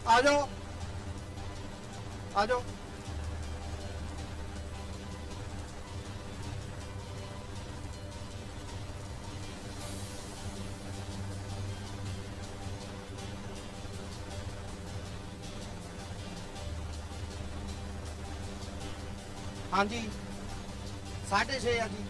आ जाओ आ जाओ। हाँ जी 6:30 आ जी।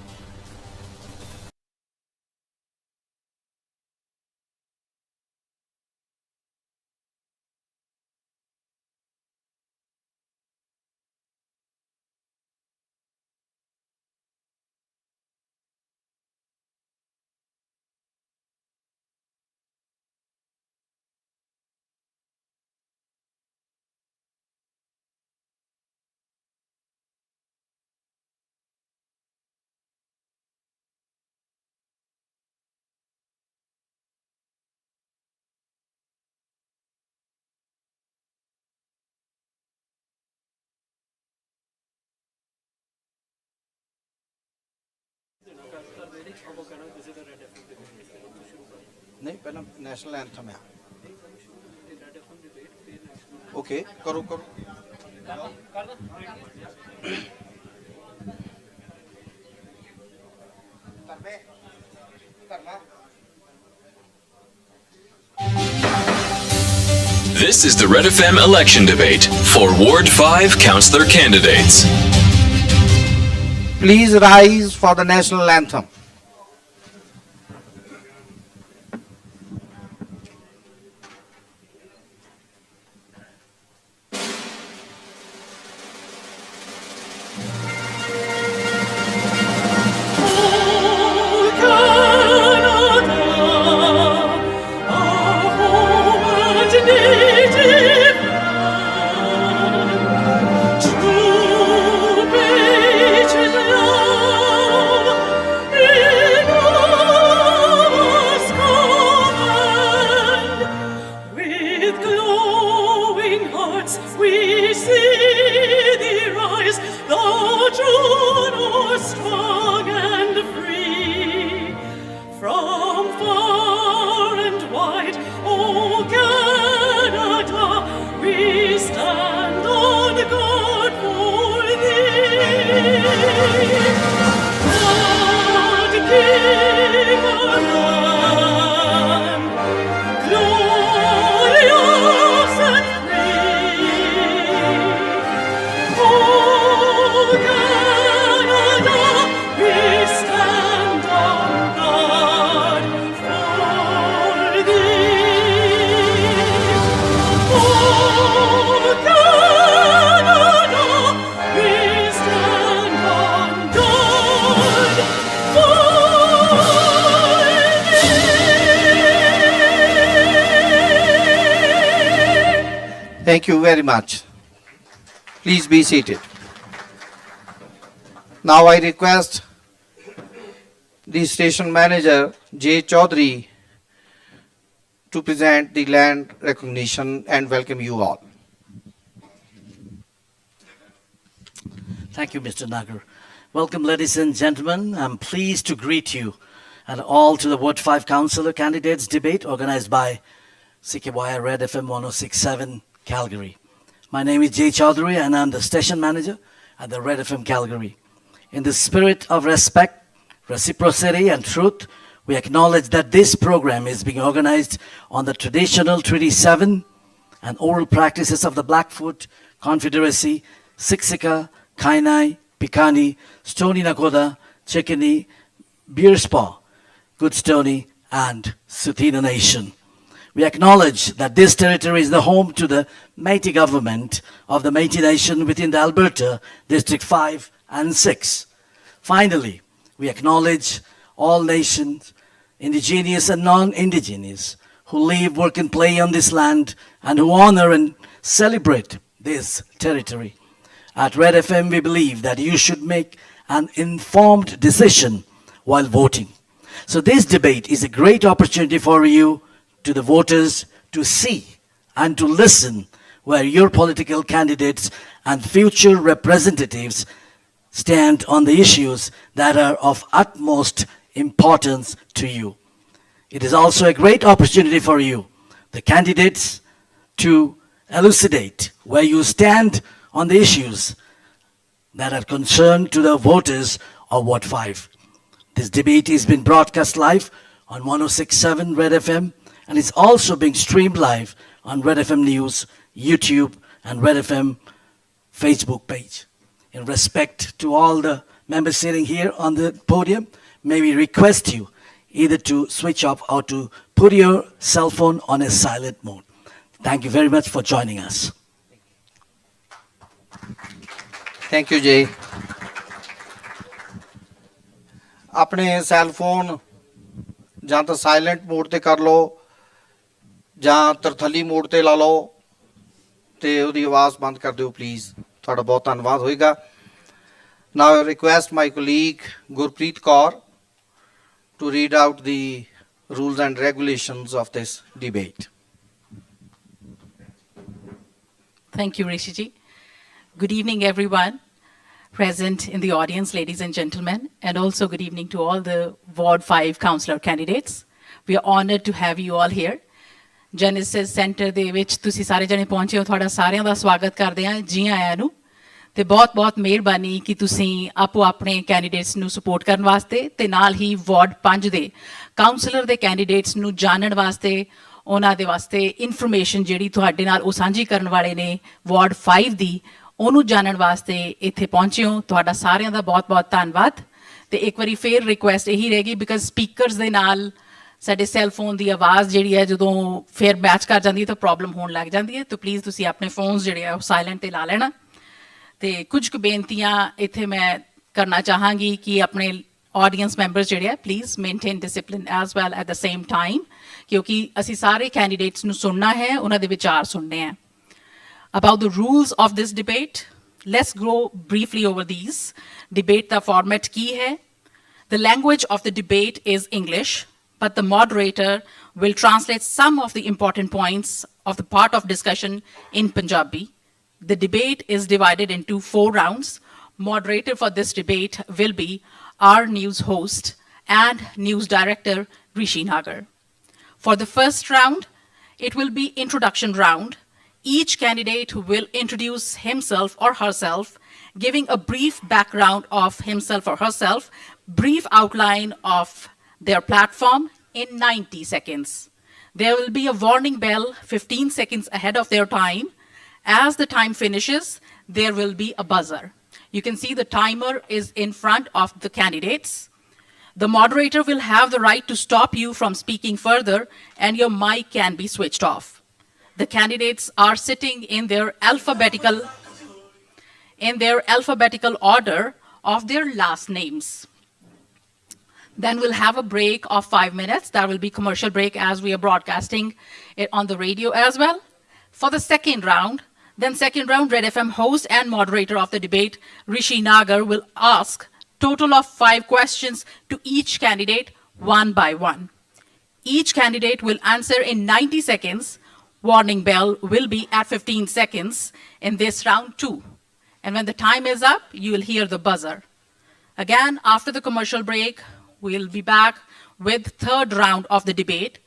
नहीं पहला नेशनल एंथम है। ओके करो करो। This is the Red FM election debate for Ward 5 councillor candidates. Please rise for the national anthem. Thank you very much. Please be seated. Now I request the station manager J. Chaudhary to present the land recognition and welcome you all. Thank you, Mr. Nagar. Welcome, ladies and gentlemen. I'm pleased to greet you and all to the Ward 5 Councillor Candidates debate organized by CKY Red FM 106.7 Calgary. My name is Jay Chaudhary and I'm the station manager at the Red FM Calgary. In the spirit of respect, reciprocity and truth, we acknowledge that this program is being organized on the traditional Treaty 7 and oral practices of the Blackfoot Confederacy, Siksika, Kainai, Piikani, Stoney Nakoda, Chickeny, Bearspaw, Goodstoney, and Tsuut'ina Nation. We acknowledge that this territory is the home to the Métis government of the Métis Nation within the Alberta District 5 and 6. Finally, we acknowledge all nations, indigenous and non-indigenous, who live, work and play on this land and who honor and celebrate this territory. At Red FM, we believe that you should make an informed decision while voting. So this debate is a great opportunity for you, to the voters, to see and to listen where your political candidates and future representatives stand on the issues that are of utmost importance to you. It is also a great opportunity for you, the candidates, to elucidate where you stand on the issues that are concerned to the voters of Ward 5. This debate is being broadcast live on 106.7 Red FM, and it's also being streamed live on Red FM News, YouTube, and Red FM Facebook page. In respect to all the members sitting here on the podium, may we request you either to switch off or to put your cell phone on a silent mode. Thank you very much for joining us. Thank you ਜੀ। ਆਪਣੇ cell phone ਜਾਂ ਤਾਂ silent mode ਤੇ ਕਰ ਲਓ ਜਾਂ ਤਰਥੱਲੀ mode ਤੇ ਲਾ ਲਓ ਤੇ ਉਹਦੀ ਆਵਾਜ਼ ਬੰਦ ਕਰ ਦਿਓ ਪਲੀਜ਼, ਤੁਹਾਡਾ ਬਹੁਤ ਧੰਨਵਾਦ ਹੋਏਗਾ। Now request my colleague Gurpreet Kaur to read out the rules and regulations of this debate. Thank you, Rishiji. Good evening, everyone present in the audience, ladies and gentlemen, and also good evening to all the Ward 5 councillor candidates. We are honored to have you all here. Genesis Center ਦੇ ਵਿੱਚ ਤੁਸੀਂ ਸਾਰੇ ਜਣੇ ਪਹੁੰਚੇ ਹੋ, ਤੁਹਾਡਾ ਸਾਰਿਆਂ ਦਾ ਸਵਾਗਤ ਕਰਦੇ ਹਾਂ, ਜੀ ਆਇਆਂ ਨੂੰ। ਤੇ ਬਹੁਤ ਮਿਹਰਬਾਨੀ ਕਿ ਤੁਸੀਂ ਆਪੋ ਆਪਣੇ ਕੈਂਡੀਡੇਟਸ ਨੂੰ ਸਪੋਰਟ ਕਰਨ ਵਾਸਤੇ ਤੇ ਨਾਲ ਹੀ ਵਾਰਡ 5 ਦੇ ਕਾਉਂਸਲਰ ਦੇ ਕੈਂਡੀਡੇਟਸ ਨੂੰ ਜਾਣਨ ਵਾਸਤੇ, ਉਹਨਾਂ ਦੇ ਵਾਸਤੇ ਇਨਫੋਰਮੇਸ਼ਨ ਜਿਹੜੀ ਤੁਹਾਡੇ ਨਾਲ ਉਹ ਸਾਂਝੀ ਕਰਨ ਵਾਲੇ ਨੇ ਵਾਰਡ 5 ਦੀ, ਉਹਨੂੰ ਜਾਣਨ ਵਾਸਤੇ ਇੱਥੇ ਪਹੁੰਚੇ ਹੋ। ਤੁਹਾਡਾ ਸਾਰਿਆਂ ਦਾ ਬਹੁਤ ਧੰਨਵਾਦ। ਤੇ ਇੱਕ ਵਾਰੀ ਫੇਰ ਰਿਕੁਐਸਟ ਇਹੀ ਰਹੇਗੀ, ਬਿਕਾਜ਼ ਸਪੀਕਰਸ ਦੇ ਨਾਲ ਸਾਡੇ ਸੈੱਲ ਫੋਨ ਦੀ ਆਵਾਜ਼ ਜਿਹੜੀ ਹੈ ਜਦੋਂ ਫੇਰ ਮੈਚ ਕਰ ਜਾਂਦੀ ਹੈ ਤਾਂ ਪ੍ਰੋਬਲਮ ਹੋਣ ਲੱਗ ਜਾਂਦੀ ਹੈ। ਤਾਂ ਪਲੀਜ਼ ਤੁਸੀਂ ਆਪਣੇ ਫੋਨਸ ਜਿਹੜੇ ਆ ਉਹ ਸਾਇਲੈਂਟ ਤੇ ਲਾ ਲੈਣਾ। ਤੇ ਕੁਝ ਕੁ ਬੇਨਤੀਆਂ ਇੱਥੇ ਮੈਂ ਕਰਨਾ ਚਾਹਾਂਗੀ ਕਿ ਆਪਣੇ ਆਡੀਅנס ਮੈਂਬਰਸ ਜਿਹੜੇ ਆ please maintain discipline as well at the same time, ਕਿਉਂਕਿ ਅਸੀਂ ਸਾਰੇ ਕੈਂਡੀਡੇਟਸ ਨੂੰ ਸੁਣਨਾ ਹੈ, ਉਹਨਾਂ ਦੇ ਵਿਚਾਰ ਸੁਣਨੇ ਆ। About the rules of this debate, let's go briefly over these. Debate the format ਕੀ ਹੈ? The language of the debate is English, but the moderator will translate some of the important points of the part of discussion in Punjabi. The debate is divided into 4 rounds. Moderator for this debate will be our news host and news director, Rishi Nagar. For the first round, it will be introduction round. Each candidate will introduce himself or herself, giving a brief background of himself or herself, brief outline of their platform in 90 seconds. There will be a warning bell 15 seconds ahead of their time. As the time finishes, there will be a buzzer. You can see the timer is in front of the candidates. The moderator will have the right to stop you from speaking further, and your mic can be switched off. The candidates are sitting in their alphabetical order of their last names. Then we'll have a break of 5 minutes. That will be commercial break as we are broadcasting it on the radio as well. For the second round, Red FM host and moderator of the debate, Rishi Nagar, will ask total of 5 questions to each candidate, one by one. Each candidate will answer in 90 seconds. Warning bell will be at 15 seconds in this round too. And when the time is up, you will hear the buzzer. Again, after the commercial break, we'll be back with third round of the debate.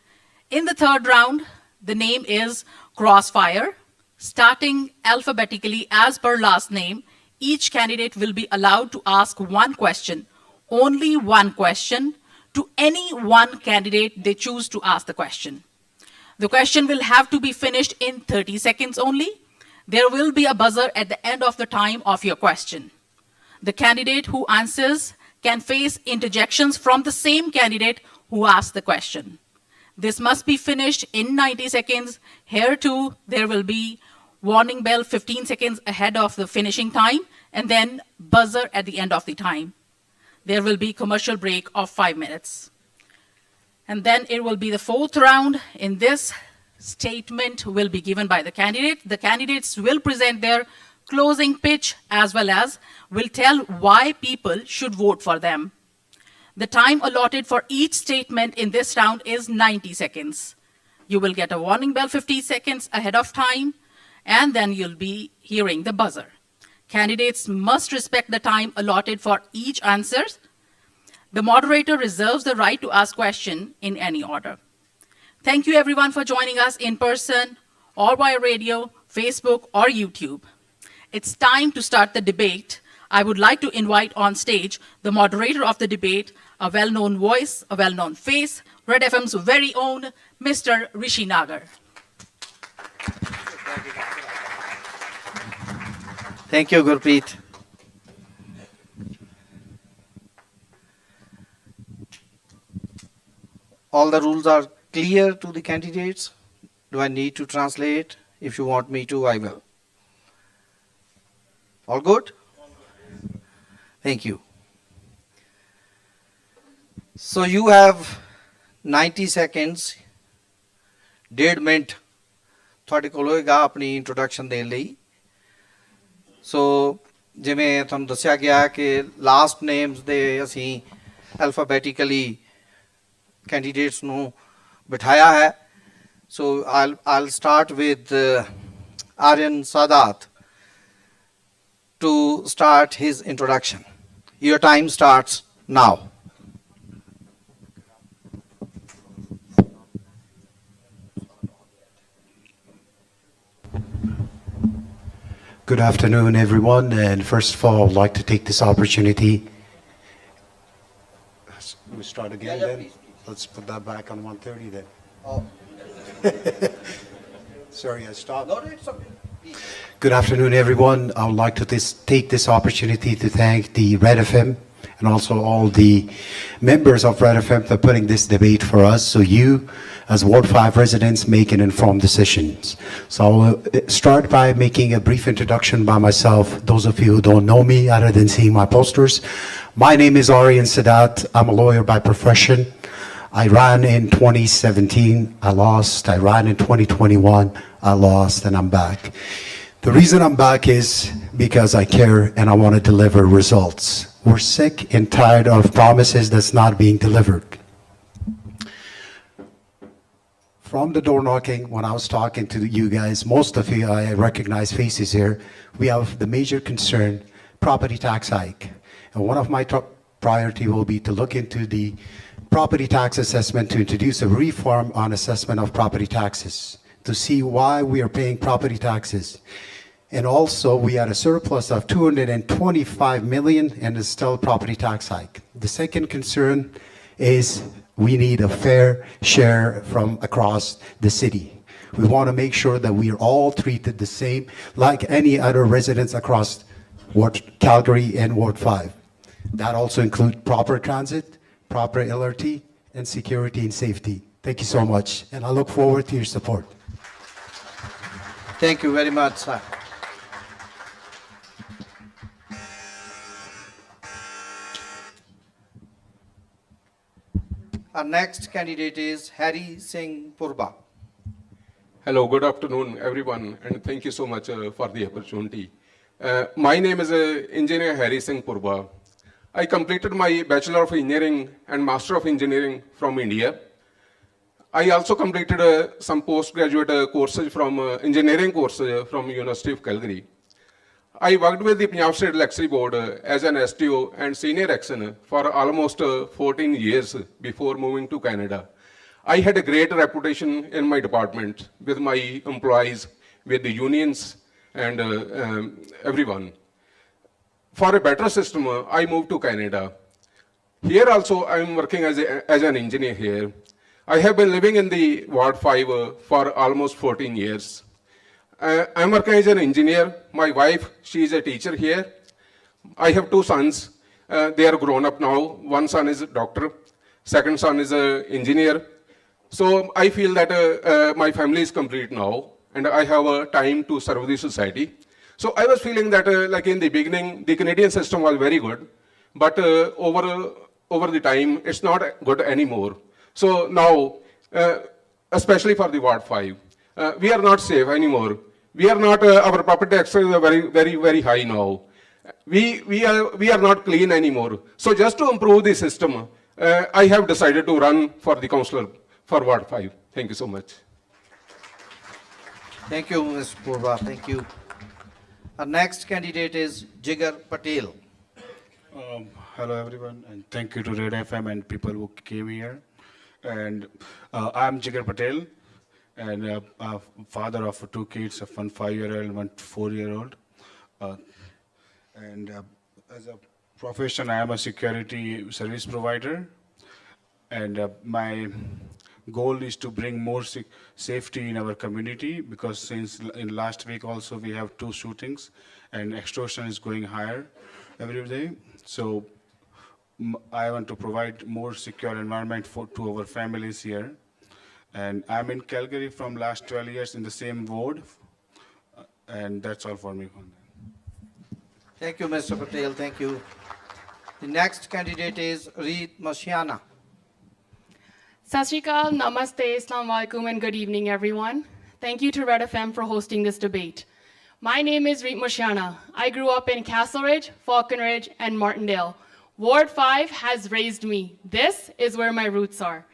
In the third round, the name is crossfire. Starting alphabetically as per last name, each candidate will be allowed to ask one question, only one question, to any one candidate they choose to ask the question. The question will have to be finished in 30 seconds only. There will be a buzzer at the end of the time of your question. The candidate who answers can face interjections from the same candidate who asked the question. This must be finished in 90 seconds. Here too, there will be warning bell 15 seconds ahead of the finishing time, and then buzzer at the end of the time. There will be commercial break of 5 minutes. And then it will be the fourth round. In this, statement will be given by the candidate. The candidates will present their closing pitch as well as will tell why people should vote for them. The time allotted for each statement in this round is 90 seconds. You will get a warning bell 50 seconds ahead of time, and then you'll be hearing the buzzer. Candidates must respect the time allotted for each answer. The moderator reserves the right to ask questions in any order. Thank you everyone for joining us in person or via radio Facebook, or YouTube. It's time to start the debate. I would like to invite on stage the moderator of the debate, a well-known voice, a well-known face, Red FM's very own Mr. Rishi Nagar. Thank you, Gurpreet. All the rules are clear to the candidates. Do I need to translate? If you want me to, I will. All good? Thank you. So you have 90 seconds, 1.5 minute ਤੁਹਾਡੇ ਕੋਲ ਹੋਏਗਾ ਆਪਣੀ introduction ਦੇਣ ਲਈ। ਸੋ ਜਿਵੇਂ ਤੁਹਾਨੂੰ ਦੱਸਿਆ ਗਿਆ ਕਿ ਲਾਸਟ ਨੇਮਸ ਦੇ ਅਸੀਂ ਅਲਫਾਬੈਟਿਕਲੀ ਕੈਂਡੀਡੇਟਸ ਨੂੰ ਬਿਠਾਇਆ ਹੈ। So I'll start with Aryan Sadat to start his introduction. Your time starts now. Good afternoon, everyone. And first of all, I'd like to take this opportunity. We start again then? Please. Let's put that back on 1:30 then. Oh. Sorry, I stopped. No, it's okay. Please. Good afternoon, everyone. I would like to take this opportunity to thank the Red FM and also all the members of Red FM for putting this debate for us, so you, as Ward 5 residents, make an informed decisions. So I'll start by making a brief introduction by myself. Those of you who don't know me, other than seeing my posters, my name is Aryan Sadat. I'm a lawyer by profession. I ran in 2017, I lost. I ran in 2021, I lost, and I'm back. The reason I'm back is because I care and I want to deliver results. We're sick and tired of promises that's not being delivered. From the door knocking, when I was talking to you guys, most of you, I recognize faces here, we have the major concern, property tax hike. And one of my top priority will be to look into the property tax assessment, to introduce a reform on assessment of property taxes, to see why we are paying property taxes. And also, we had a surplus of 225 million and it's still property tax hike. The second concern is we need a fair share from across the city. We want to make sure that we are all treated the same like any other residents across Calgary and Ward 5. That also includes proper transit, proper LRT, and security and safety. Thank you so much, and I look forward to your support. Thank you very much, sir. Our next candidate is Harry Singh Purba. Hello, good afternoon, everyone, and thank you so much for the opportunity. My name is Engineer Harry Singh Purba. I completed my Bachelor of Engineering and Master of Engineering from India. I also completed some postgraduate courses from engineering courses from University of Calgary. I worked with the Punjab State Electricity Board as an STO and senior exon for almost 14 years before moving to Canada. I had a great reputation in my department with my employees, with the unions, and everyone. For a better system, I moved to Canada. Here also, I am working as an engineer here. I have been living in the Ward 5 for almost 14 years. I'm working as an engineer. My wife, she is a teacher here. I have two sons. They are grown up now. One son is a doctor. Second son is an engineer. So I feel that my family is complete now, and I have time to serve the society. So I was feeling that, like in the beginning, the Canadian system was very good, but over the time, it's not good anymore. So now, especially for the Ward 5, we are not safe anymore. We are not, our property taxes are very high now. We are not clean anymore. So just to improve the system, I have decided to run for the councillor for Ward 5. Thank you so much. Thank you, Ms. Purba. Thank you. Our next candidate is Jigar Patel. Hello everyone, and thank you to Red FM and people who came here. And I'm Jigar Patel, and a father of two kids, one 5-year-old and one 4-year-old. And as a profession, I am a security service provider, and my goal is to bring more safety in our community, because since in last week also we have 2 shootings and extortion is going higher every day. So I want to provide more secure environment to our families here. And I'm in Calgary from last 12 years in the same ward, and that's all for me. Thank you, Mr. Patel. Thank you. The next candidate is Reed Mashiana. Sat Shri Akal, Namaste, Assalamu Alaikum, and good evening, everyone. Thank you to Red FM for hosting this debate. My name is Reet Moshiana. I grew up in Castle Ridge, Falcon Ridge, and Martindale. Ward 5 has raised me. This is where my roots are.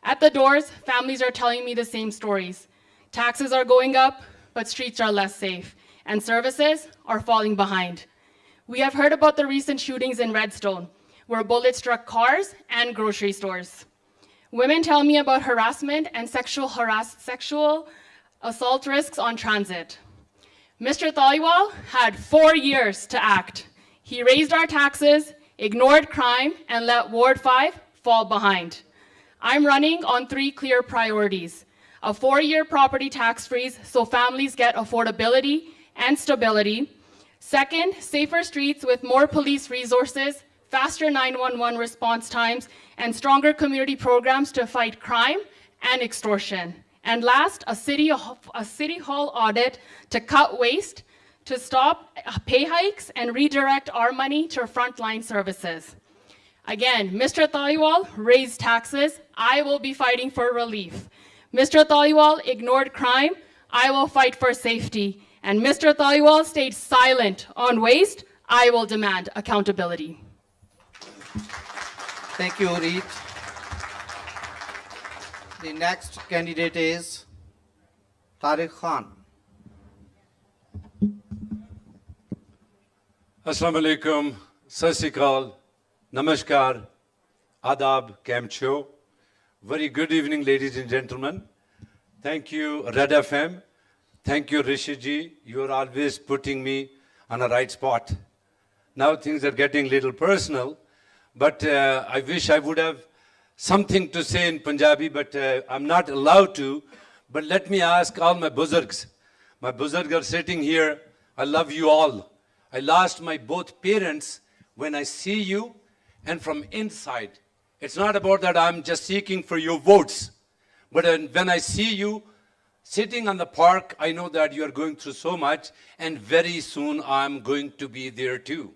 At the doors, families are telling me the same stories. Taxes are going up, but streets are less safe, and services are falling behind. We have heard about the recent shootings in Redstone, where bullets struck cars and grocery stores. Women tell me about harassment and sexual assault risks on transit. Mr. Thaliwal had 4 years to act. He raised our taxes, ignored crime, and let Ward 5 fall behind. I'm running on 3 clear priorities: a 4-year property tax freeze so families get affordability and stability. Second, safer streets with more police resources, faster 911 response times, and stronger community programs to fight crime and extortion. And last, a city hall audit to cut waste, to stop pay hikes, and redirect our money to frontline services. Again, Mr. Thaliwal raised taxes. I will be fighting for relief. Mr. Thaliwal ignored crime. I will fight for safety. And Mr. Thaliwal stayed silent on waste. I will demand accountability. Thank you, Reed. The next candidate is Tariq Khan. Assalamu alaikum, Sat Shri Akal, Namaskar, Adab, Kem Cho. Very good evening, ladies and gentlemen. Thank you, Red FM. Thank you, Rishiji. You are always putting me on a right spot. Now things are getting a little personal, but I wish I would have something to say in Punjabi, but I'm not allowed to. But let me ask all my buzurgs. My buzurg are sitting here. I love you all. I lost my both parents when I see you, and from inside. It's not about that I'm just seeking for your votes, but when I see you sitting on the park, I know that you are going through so much, and very soon I'm going to be there too.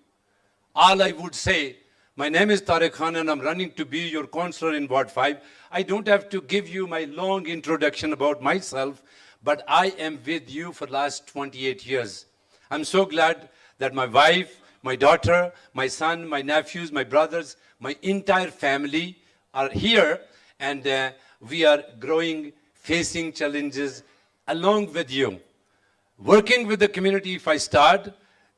All I would say, my name is Tariq Khan and I'm running to be your counselor in Ward 5. I don't have to give you my long introduction about myself, but I am with you for the last 28 years. I'm so glad that my wife, my daughter, my son, my nephews, my brothers, my entire family are here, and we are growing, facing challenges along with you. Working with the community, if I start,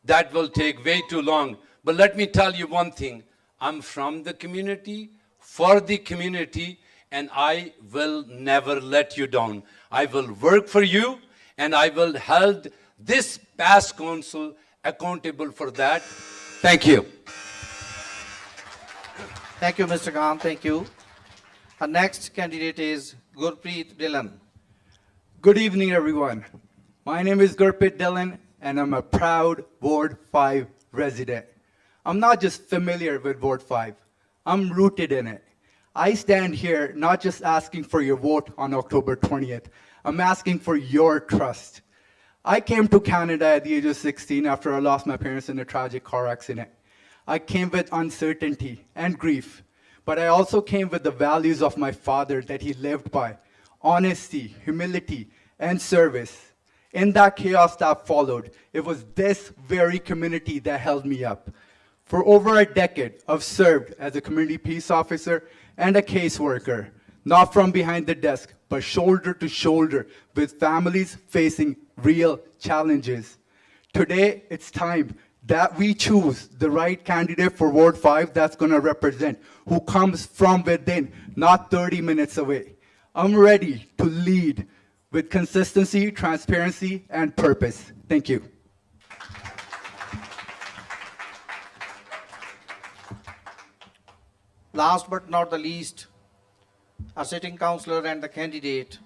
that will take way too long. But let me tell you one thing. I'm from the community, for the community, and I will never let you down. I will work for you, and I will hold this past council accountable for that. Thank you. Thank you, Mr. Khan. Thank you. Our next candidate is Gurpreet Dhillon. Good evening, everyone. My name is Gurpreet Dhillon, and I'm a proud Ward 5 resident. I'm not just familiar with Ward 5. I'm rooted in it. I stand here not just asking for your vote on October 20th. I'm asking for your trust. I came to Canada at the age of 16 after I lost my parents in a tragic car accident. I came with uncertainty and grief, but I also came with the values of my father that he lived by: honesty, humility, and service. In that chaos that followed, it was this very community that held me up. For over a decade, I've served as a community peace officer and a caseworker, not from behind the desk, but shoulder to shoulder with families facing real challenges. Today, it's time that we choose the right candidate for Ward 5 that's going to represent, who comes from within, not 30 minutes away. I'm ready to lead with consistency, transparency, and purpose. Thank you. Last but not the least, our sitting councillor and the candidate,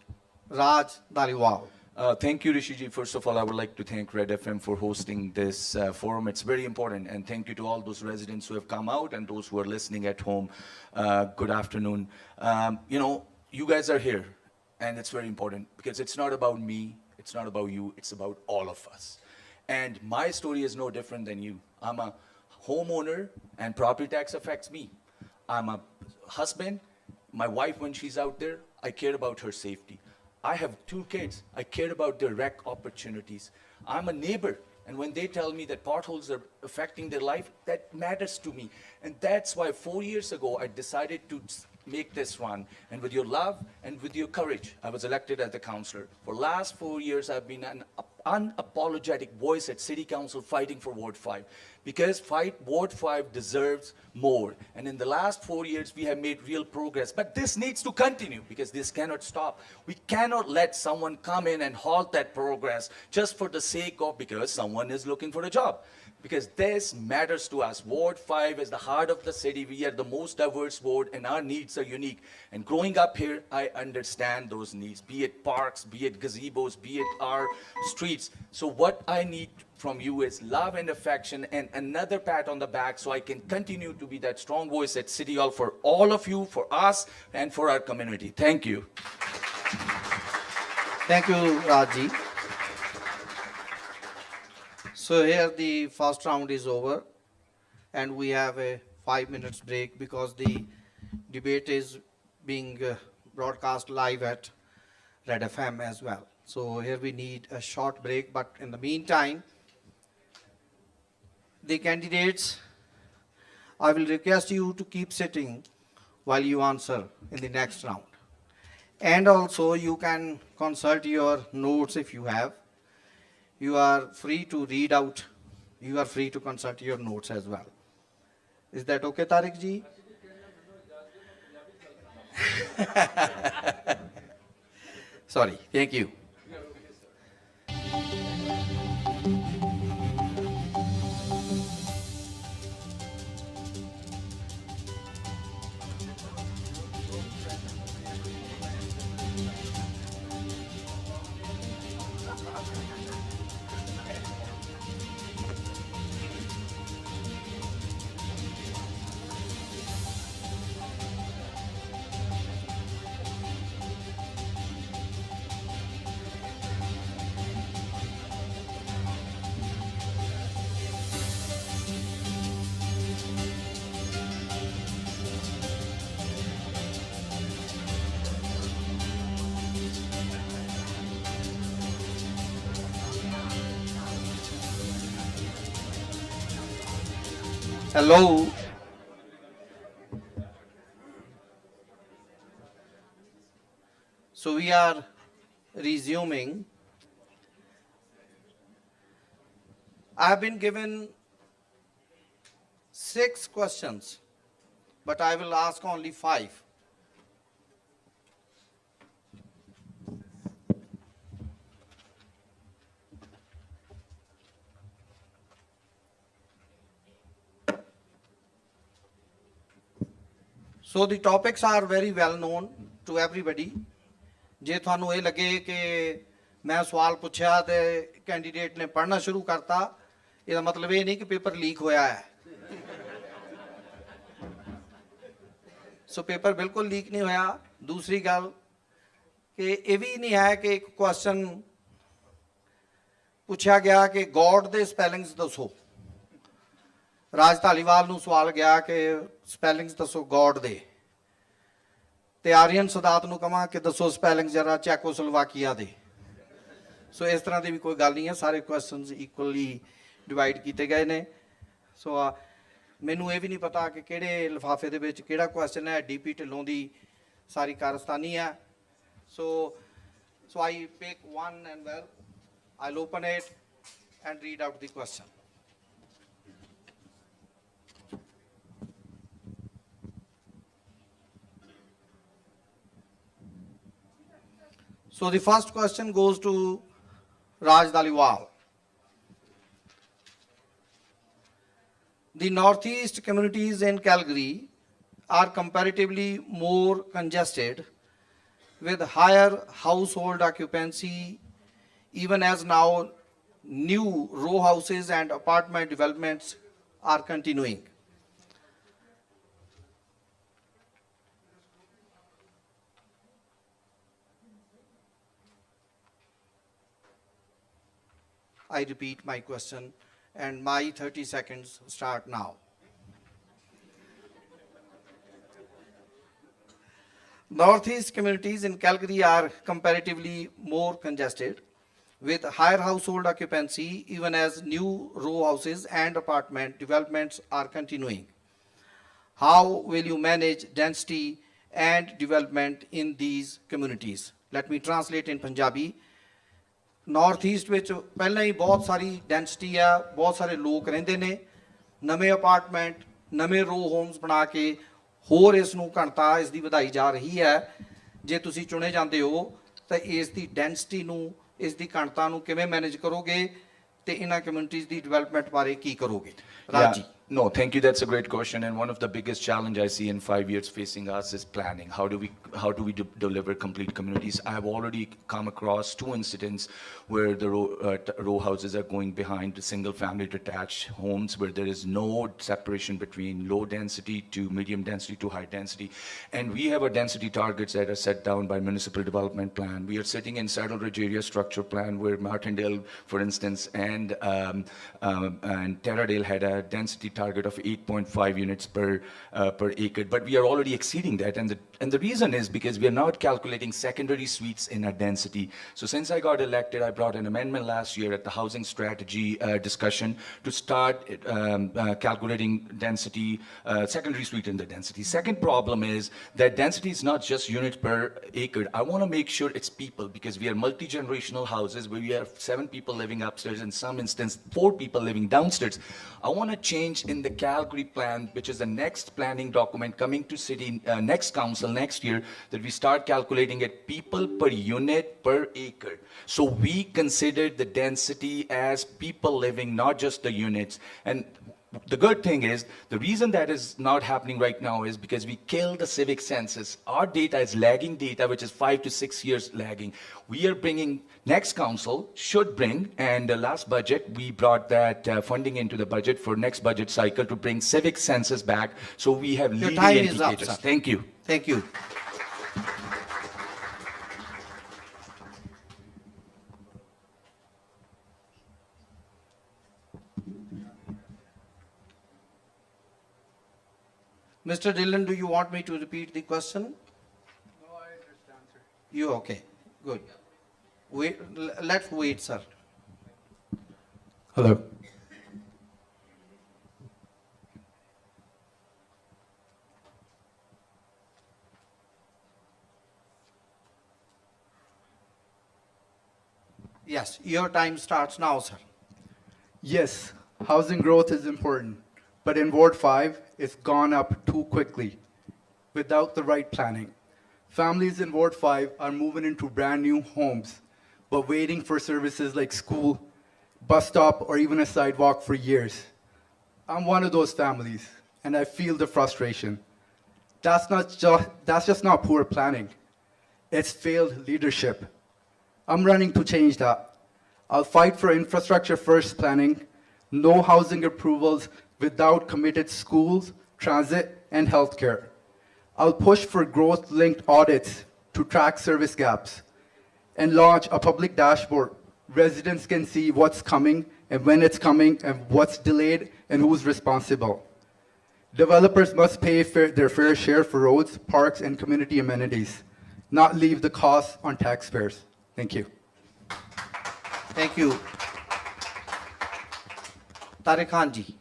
Raj Dhaliwal. Thank you, Rishiji. First of all, I would like to thank Red FM for hosting this forum. It's very important. And thank you to all those residents who have come out and those who are listening at home. Good afternoon. You guys are here, and it's very important because it's not about me, it's not about you, it's about all of us. And my story is no different than you. I'm a homeowner, and property tax affects me. I'm a husband. My wife, when she's out there, I care about her safety. I have 2 kids. I care about their rec opportunities. I'm a neighbor, and when they tell me that potholes are affecting their life, that matters to me. And that's why 4 years ago, I decided to make this run. And with your love and with your courage, I was elected as the councillor. For last 4 years, I've been an unapologetic voice at City Council fighting for Ward 5. Because Ward 5 deserves more. And in the last 4 years, we have made real progress. But this needs to continue because this cannot stop. We cannot let someone come in and halt that progress just for the sake of because someone is looking for a job. Because this matters to us. Ward 5 is the heart of the city. We are the most diverse ward and our needs are unique. And growing up here, I understand those needs, be it parks, be it gazebos, be it our streets. So what I need from you is love and affection and another pat on the back so I can continue to be that strong voice at City Hall for all of you, for us, and for our community. Thank you. Thank you, Raji. So here the first round is over and we have a 5 minutes break because the debate is being broadcast live at Red FM as well. So here we need a short break, but in the meantime, the candidates, I will request you to keep sitting while you answer in the next round. And also you can consult your notes if you have. You are free to read out. You are free to consult your notes as well. Is that okay, Tariq ji? Sorry, thank you. Hello. So we are resuming. I have been given 6 questions, but I will ask only 5. So the topics are very well known to everybody. ਜੇ ਤੁਹਾਨੂੰ ਇਹ ਲੱਗੇ ਕਿ ਮੈਂ ਸਵਾਲ ਪੁੱਛਿਆ ਤੇ candidate ਨੇ ਪੜ੍ਹਨਾ ਸ਼ੁਰੂ ਕਰਤਾ, ਇਹਦਾ ਮਤਲਬ ਇਹ ਨਹੀਂ ਕਿ ਪੇਪਰ ਲੀਕ ਹੋਇਆ ਹੈ। ਸੋ ਪੇਪਰ ਬਿਲਕੁਲ ਲੀਕ ਨਹੀਂ ਹੋਇਆ। ਦੂਸਰੀ ਗੱਲ ਕਿ ਇਹ ਵੀ ਨਹੀਂ ਹੈ ਕਿ ਇੱਕ ਕੁਐਸਚਨ ਪੁੱਛਿਆ ਗਿਆ ਕਿ ਗੋਡ ਦੇ ਸਪੈਲਿੰਗਸ ਦੱਸੋ। ਰਾਜ ਧਾਲੀਵਾਲ ਨੂੰ ਸਵਾਲ ਗਿਆ ਕਿ ਸਪੈਲਿੰਗਸ ਦੱਸੋ ਗੋਡ ਦੇ, ਤੇ ਆਰੀਅਨ ਸਦਾਤ ਨੂੰ ਕਹਾਂ ਕਿ ਦੱਸੋ ਸਪੈਲਿੰਗ ਜਰਾ ਚੈਕੋਸਲੋਵਾਕੀਆ ਦੇ। ਸੋ ਇਸ ਤਰ੍ਹਾਂ ਦੀ ਵੀ ਕੋਈ ਗੱਲ ਨਹੀਂ ਹੈ, ਸਾਰੇ ਕੁਐਸਚਨਸ ਇਕੁਅਲੀ ਡਿਵਾਈਡ ਕੀਤੇ ਗਏ ਨੇ। ਸੋ ਮੈਨੂੰ ਇਹ ਵੀ ਨਹੀਂ ਪਤਾ ਕਿ ਕਿਹੜੇ ਲਿਫਾਫੇ ਦੇ ਵਿੱਚ ਕਿਹੜਾ ਕੁਐਸਚਨ ਹੈ। ਡੀਪੀ ਢਿੱਲੋਂ ਦੀ ਸਾਰੀ ਕਾਰਸਤਾਨੀ ਹੈ। ਸੋ ਆਈ pick one and well, I'll open it and read out the question. So the first question goes to Raj Daliwal. The northeast communities in Calgary are comparatively more congested with higher household occupancy, even as now new row houses and apartment developments are continuing. I repeat my question, and my 30 seconds start now. Northeast communities in Calgary are comparatively more congested with higher household occupancy, even as new row houses and apartment developments are continuing. How will you manage density and development in these communities? Let me translate in Punjabi. North East ਵਿੱਚ ਪਹਿਲਾਂ ਹੀ ਬਹੁਤ ਸਾਰੀ density ਆ, ਬਹੁਤ ਸਾਰੇ ਲੋਕ ਰਹਿੰਦੇ ਨੇ, ਨਵੇਂ ਅਪਾਰਟਮੈਂਟ, ਨਵੇਂ ਰੋ ਹੋਮਸ ਬਣਾ ਕੇ ਹੋਰ ਇਸ ਨੂੰ ਘਣਤਾ ਇਸ ਦੀ ਵਧਾਈ ਜਾ ਰਹੀ ਹੈ। ਜੇ ਤੁਸੀਂ ਚੁਣੇ ਜਾਂਦੇ ਹੋ ਤਾਂ ਇਸ ਦੀ ਡੈਂਸਿਟੀ ਨੂੰ, ਇਸ ਦੀ ਘਣਤਾ ਨੂੰ ਕਿਵੇਂ ਮੈਨੇਜ ਕਰੋਗੇ ਤੇ ਇਹਨਾਂ ਕਮਿਊਨਿਟੀਜ਼ ਦੀ ਡਿਵੈਲਪਮੈਂਟ ਬਾਰੇ ਕੀ ਕਰੋਗੇ? Raj ji. No, thank you. That's a great question. And one of the biggest challenge I see in 5 years facing us is planning. How do we deliver complete communities? I have already come across 2 incidents where the row houses are going behind the single family detached homes where there is no separation between low density to medium density to high density. And we have a density targets that are set down by municipal development plan. We are sitting in Saddle Ridge area structure plan where Martindale, for instance, and Terradale had a density target of 8.5 units per acre, but we are already exceeding that, and the reason is because we are not calculating secondary suites in our density. So since I got elected, I brought an amendment last year at the housing strategy discussion to start calculating density, secondary suite in the density. Second problem is that density is not just units per acre. I want to make sure it's people, because we are multi-generational houses where we have 7 people living upstairs, in some instance 4 people living downstairs. I want to change in the Calgary plan, which is the next planning document coming to city next council next year, that we start calculating it people per unit per acre. So we consider the density as people living, not just the units. And the good thing is, the reason that is not happening right now is because we killed the civic census. Our data is lagging data, which is 5 to 6 years lagging. We are bringing, next council should bring, and the last budget, we brought that funding into the budget for next budget cycle to bring civic census back, so we have Your leading time is indicators. up, sir. Thank you. Thank you. Mr. Dillon, do you want me to repeat the question? No, I understand, sir. You okay? Good. Wait, let's wait, sir. Hello. Yes, your time starts now, sir. Yes, housing growth is important, but in Ward 5, it's gone up too quickly without the right planning. Families in Ward 5 are moving into brand new homes, but waiting for services like school, bus stop, or even a sidewalk for years. I'm one of those families, and I feel the frustration. That's just not poor planning. It's failed leadership. I'm running to change that. I'll fight for infrastructure first planning, no housing approvals without committed schools, transit, and healthcare. I'll push for growth-linked audits to track service gaps and launch a public dashboard. Residents can see what's coming and when it's coming and what's delayed and who's responsible. Developers must pay their fair share for roads, parks, and community amenities, not leave the cost on taxpayers. Thank you. Thank you. Tariq Khan ji.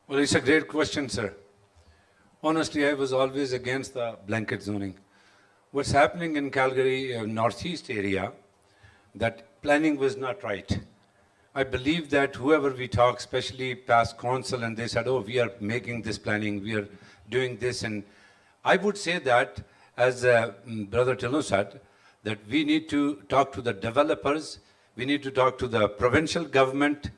Well, it's a great question, sir. Honestly, I was always against the blanket zoning. What's happening in Calgary, northeast area, that planning was not right. I believe that whoever we talk, especially past council, and they said, oh, we are making this planning, we are doing this. And I would say that, as Brother Tilo said, that we need to talk to the developers, we need to talk to the provincial government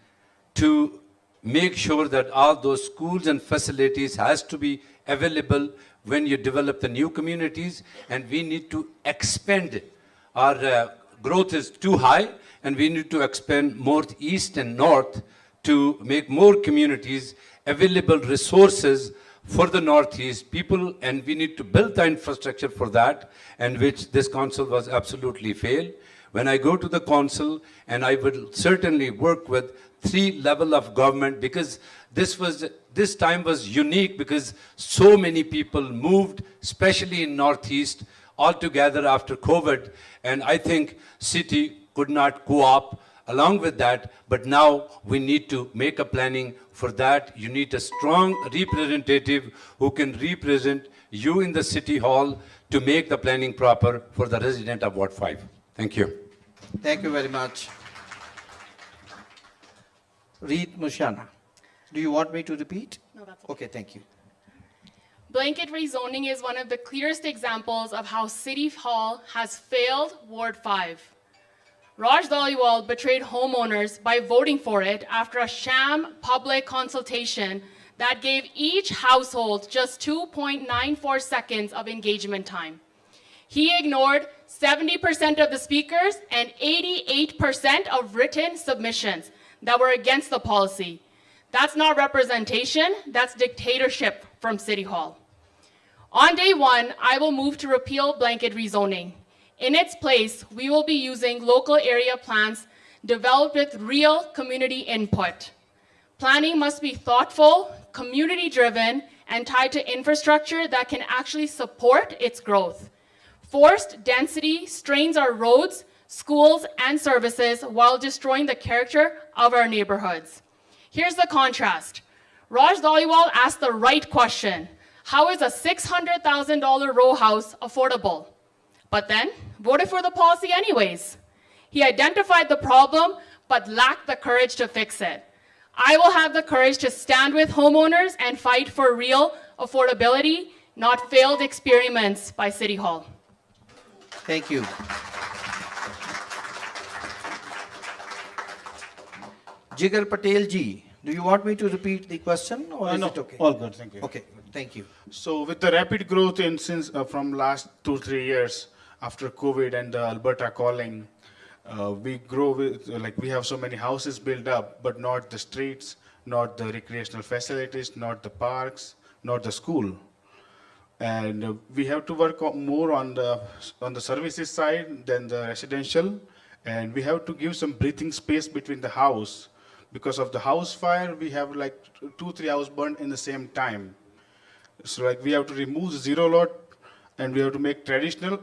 to make sure that all those schools and facilities has to be available when you develop the new communities, and we need to expand. Our growth is too high, and we need to expand north, east, and north to make more communities available resources for the Northeast people, and we need to build the infrastructure for that, and which this council was absolutely failed. When I go to the council, and I will certainly work with 3 levels of government, because this time was unique because so many people moved, especially in Northeast, altogether after COVID, and I think city could not co-op along with that, but now we need to make a planning for that. You need a strong representative who can represent you in the city hall to make the planning proper for the resident of Ward 5. Thank you. Thank you very much. Reed Mushana, do you want me to repeat? No, that's okay. Okay, thank you. Blanket rezoning is one of the clearest examples of how City Hall has failed Ward 5. Raj Dhaliwal betrayed homeowners by voting for it after a sham public consultation that gave each household just 2.94 seconds of engagement time. He ignored 70% of the speakers and 88% of written submissions that were against the policy. That's not representation, that's dictatorship from City Hall. On day 1, I will move to repeal blanket rezoning. In its place, we will be using local area plans developed with real community input. Planning must be thoughtful, community-driven, and tied to infrastructure that can actually support its growth. Forced density strains our roads, schools, and services while destroying the character of our neighborhoods. Here's the contrast. Raj Dhaliwal asked the right question. How is a $600,000 row house affordable? But then voted for the policy anyways. He identified the problem, but lacked the courage to fix it. I will have the courage to stand with homeowners and fight for real affordability, not failed experiments by City Hall. Thank you. Jigar Patel ji, do you want me to repeat the question or is No, it okay? all good, thank you. Okay, thank you. So with the rapid growth from last 2-3 years after COVID and the Alberta calling, we grow with, we have so many houses built up, but not the streets, not the recreational facilities, not the parks, not the school. And we have to work more on the services side than the residential, and we have to give some breathing space between the house. Because of the house fire, we have 2-3 houses burned in the same time. So we have to remove zero lot, and we have to make traditional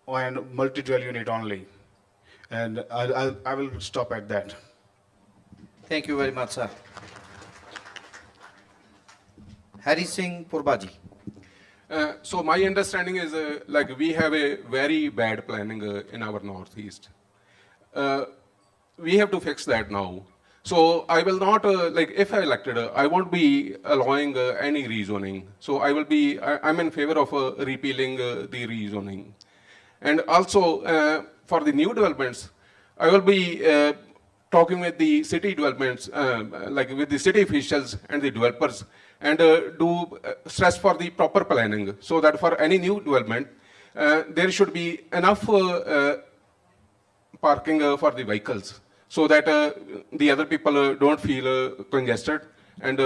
and multi-dwell unit only. And I will stop at that. Thank you very much, sir. Hari Singh Purbaji. So my understanding is we have a very bad planning in our Northeast. We have to fix that now. So I will not, if I elected, I won't be allowing any rezoning. So I'm in favor of repealing the rezoning. And also for the new developments, I will be talking with the city developments, with the city officials and the developers, and do stress for the proper planning, so that for any new development, there should be enough parking for the vehicles, so that the other people don't feel congested, and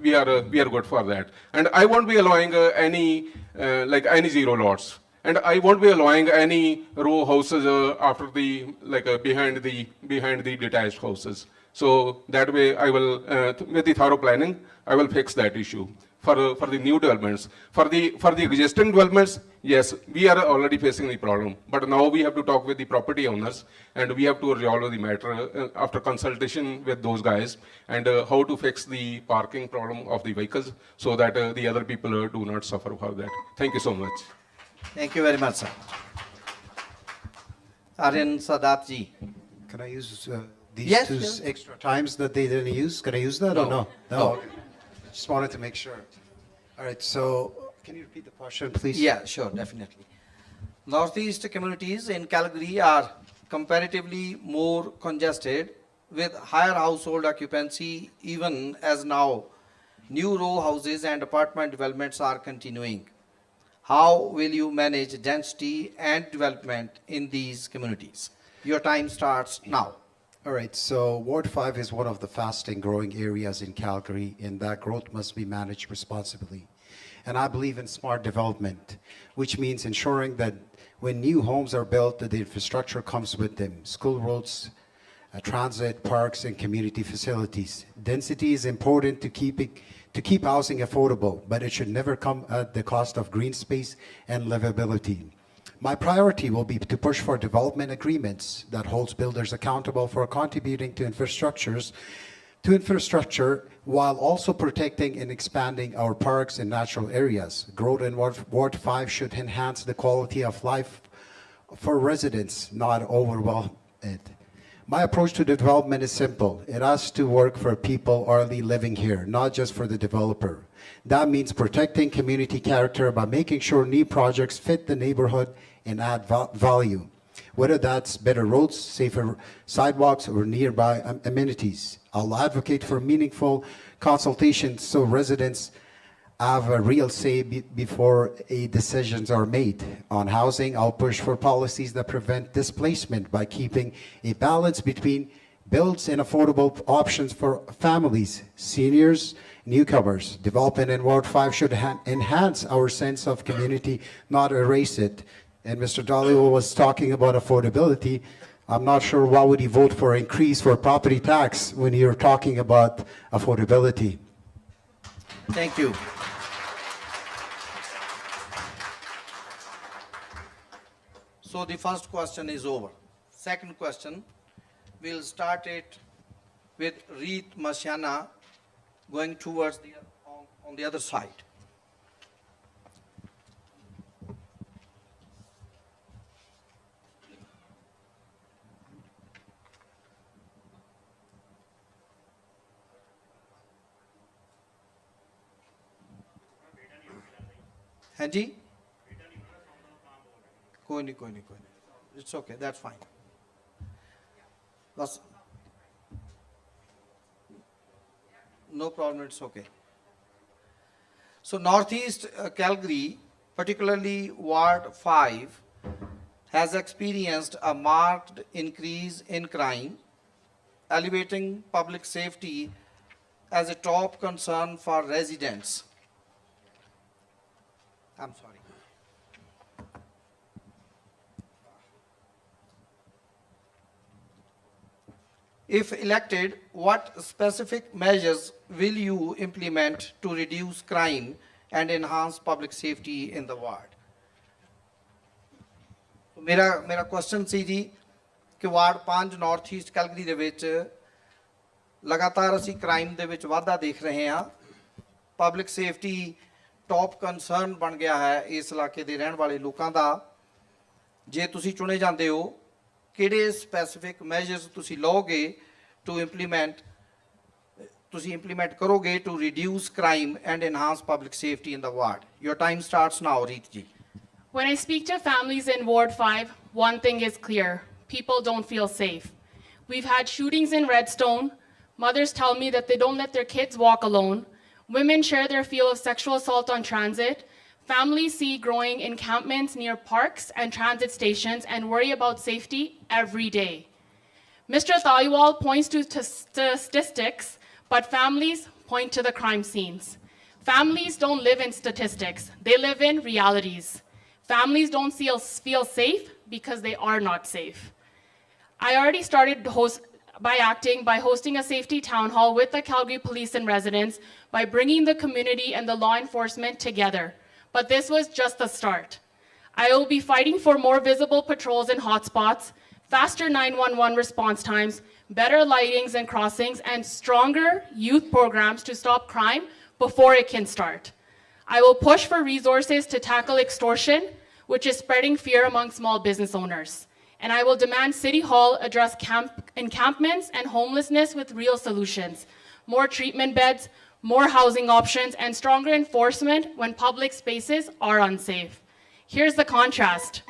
we are good for that. And I won't be allowing any zero lots, and I won't be allowing any row houses after the behind the detached houses. So that way, I will with the thorough planning, I will fix that issue for the new developments. For the existing developments, yes, we are already facing the problem. But now we have to talk with the property owners, and we have to resolve the matter after consultation with those guys, and how to fix the parking problem of the vehicles, so that the other people do not suffer for that. Thank you so much. Thank you very much, sir. Aryan Sadat ji. Can I use these Yes, two yes. extra times that they didn't use? Can I use that No. or no? No. Okay. Just wanted to make sure. All right, so can you repeat the question, please? Yeah, sure, definitely. Northeast communities in Calgary are comparatively more congested with higher household occupancy, even as now new row houses and apartment developments are continuing. How will you manage density and development in these communities? Your time starts now. All right, so Ward 5 is one of the fastest growing areas in Calgary, and that growth must be managed responsibly. And I believe in smart development, which means ensuring that when new homes are built, that the infrastructure comes with them: school roads, transit, parks, and community facilities. Density is important to keep housing affordable, but it should never come at the cost of green space and livability. My priority will be to push for development agreements that holds builders accountable for contributing to infrastructure while also protecting and expanding our parks and natural areas. Growth in Ward 5 should enhance the quality of life for residents, not overwhelm it. My approach to development is simple. It has to work for people already living here, not just for the developer. That means protecting community character by making sure new projects fit the neighborhood and add value, whether that's better roads, safer sidewalks, or nearby amenities. I'll advocate for meaningful consultations so residents have a real say before decisions are made. On housing, I'll push for policies that prevent displacement by keeping a balance between builds and affordable options for families, seniors, newcomers. Development in Ward 5 should enhance our sense of community, not erase it. And Mr. Dhaliwal was talking about affordability. I'm not sure why would he vote for increase for property tax when you're talking about affordability. Thank you. So the first question is over. Second question, we'll start it with Reet Masiana going towards on the other side. हाँ जी कोई नहीं it's okay, that's fine. No problem, it's okay. So Northeast Calgary, particularly Ward 5, has experienced a marked increase in crime, elevating public safety as a top concern for residents. I'm sorry. If elected, what specific measures will you implement to reduce crime and enhance public safety in the ward? मेरा question सी जी कि ward 5 north east Calgary ਦੇ ਵਿੱਚ ਲਗਾਤਾਰ ਅਸੀਂ crime ਦੇ ਵਿੱਚ ਵਾਧਾ ਦੇਖ ਰਹੇ ਹਾਂ ਪਬਲਿਕ ਸੇਫਟੀ ਟੌਪ ਕੰਸਰਨ ਬਣ ਗਿਆ ਹੈ ਇਸ ਇਲਾਕੇ ਦੇ ਰਹਿਣ ਵਾਲੇ ਲੋਕਾਂ ਦਾ ਜੇ ਤੁਸੀਂ ਚੁਣੇ ਜਾਂਦੇ ਹੋ ਕਿਹੜੇ ਸਪੈਸੀਫਿਕ ਮੈਜਰਸ ਤੁਸੀਂ ਲਓਗੇ ਟੂ ਇੰਪਲੀਮੈਂਟ ਕਰੋਗੇ to reduce crime and enhance public safety in the ward your time starts now Reet ji When I speak to families in Ward 5, one thing is clear. People don't feel safe. We've had shootings in Redstone. Mothers tell me that they don't let their kids walk alone. Women share their fear of sexual assault on transit. Families see growing encampments near parks and transit stations and worry about safety every day. Mr. Thaliwal points to statistics, but families point to the crime scenes. Families don't live in statistics. They live in realities. Families don't feel safe because they are not safe. I already started by hosting a safety town hall with the Calgary police and residents by bringing the community and the law enforcement together. But this was just the start. I will be fighting for more visible patrols in hotspots, faster 911 response times, better lightings and crossings, and stronger youth programs to stop crime before it can start. I will push for resources to tackle extortion, which is spreading fear among small business owners. And I will demand City Hall address encampments and homelessness with real solutions, more treatment beds, more housing options, and stronger enforcement when public spaces are unsafe. Here's the contrast.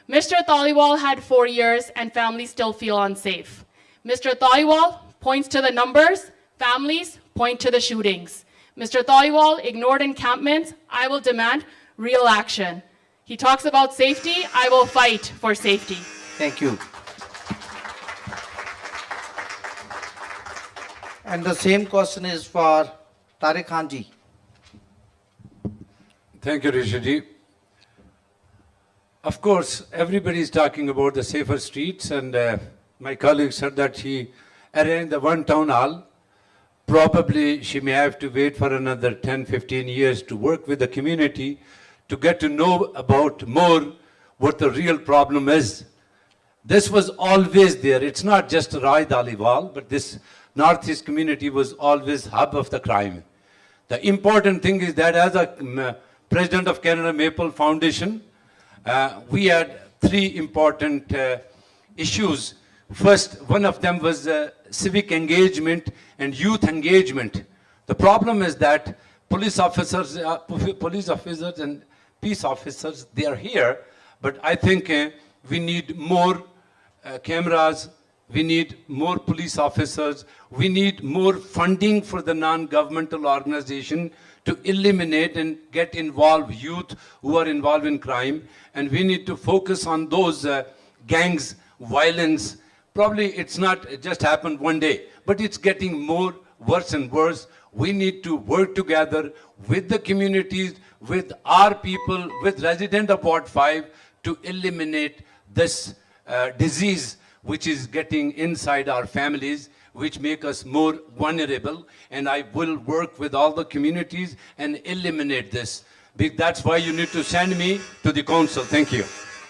Mr. Thaliwal had 4 years and families still feel unsafe. Mr. Thaliwal points to the numbers, families point to the shootings. Mr. Thaliwal ignored encampments. I will demand real action. He talks about safety. I will fight for safety. Thank you. And the same question is for Tariq Khan ji. Thank you, Rishiji. Of course, everybody is talking about the safer streets, and my colleague said that she arranged the one town hall. Probably she may have to wait for another 10, 15 years to work with the community to get to know about more what the real problem is. This was always there. It's not just Rai Daliwal, but this Northeast community was always hub of the crime. The important thing is that as a President of Canada Maple Foundation, we had three important issues. First, one of them was civic engagement and youth engagement. The problem is that police officers and peace officers, they are here, but I think we need more cameras, we need more police officers, we need more funding for the non-governmental organization to eliminate and get involved youth who are involved in crime, and we need to focus on those gangs, violence. Probably it's not just happened one day, but it's getting more worse and worse. We need to work together with the communities, with our people, with residents of Ward 5 to eliminate this disease which is getting inside our families, which make us more vulnerable. And I will work with all the communities and eliminate this. That's why you need to send me to the council. Thank you.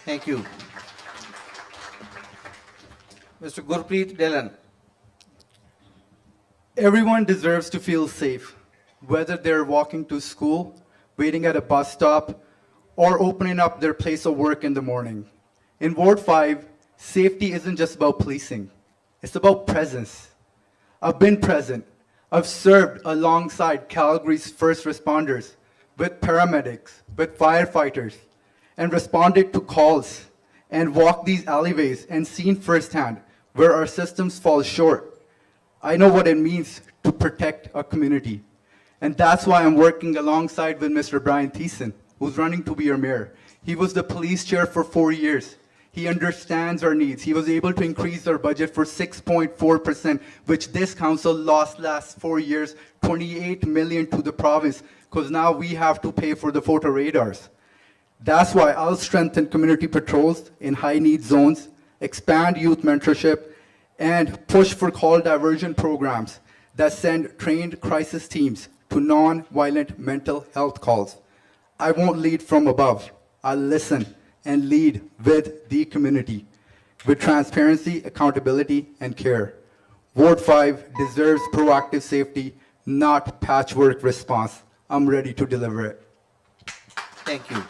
Thank you. Mr. Gurpreet Dillon. Everyone deserves to feel safe, whether they're walking to school, waiting at a bus stop, or opening up their place of work in the morning. In Ward 5, safety isn't just about policing. It's about presence. I've been present. I've served alongside Calgary's first responders, with paramedics, with firefighters, and responded to calls and walked these alleyways and seen firsthand where our systems fall short. I know what it means to protect a community. And that's why I'm working alongside with Mr. Brian Thiessen, who's running to be your mayor. He was the police chair for 4 years. He understands our needs. He was able to increase our budget for 6.4%, which this council lost last 4 years, 28 million to the province, because now we have to pay for the photo radars. That's why I'll strengthen community patrols in high need zones, expand youth mentorship, and push for call diversion programs that send trained crisis teams to non-violent mental health calls. I won't lead from above. I'll listen and lead with the community, with transparency, accountability, and care. Ward 5 deserves proactive safety, not patchwork response. I'm ready to deliver it. Thank you.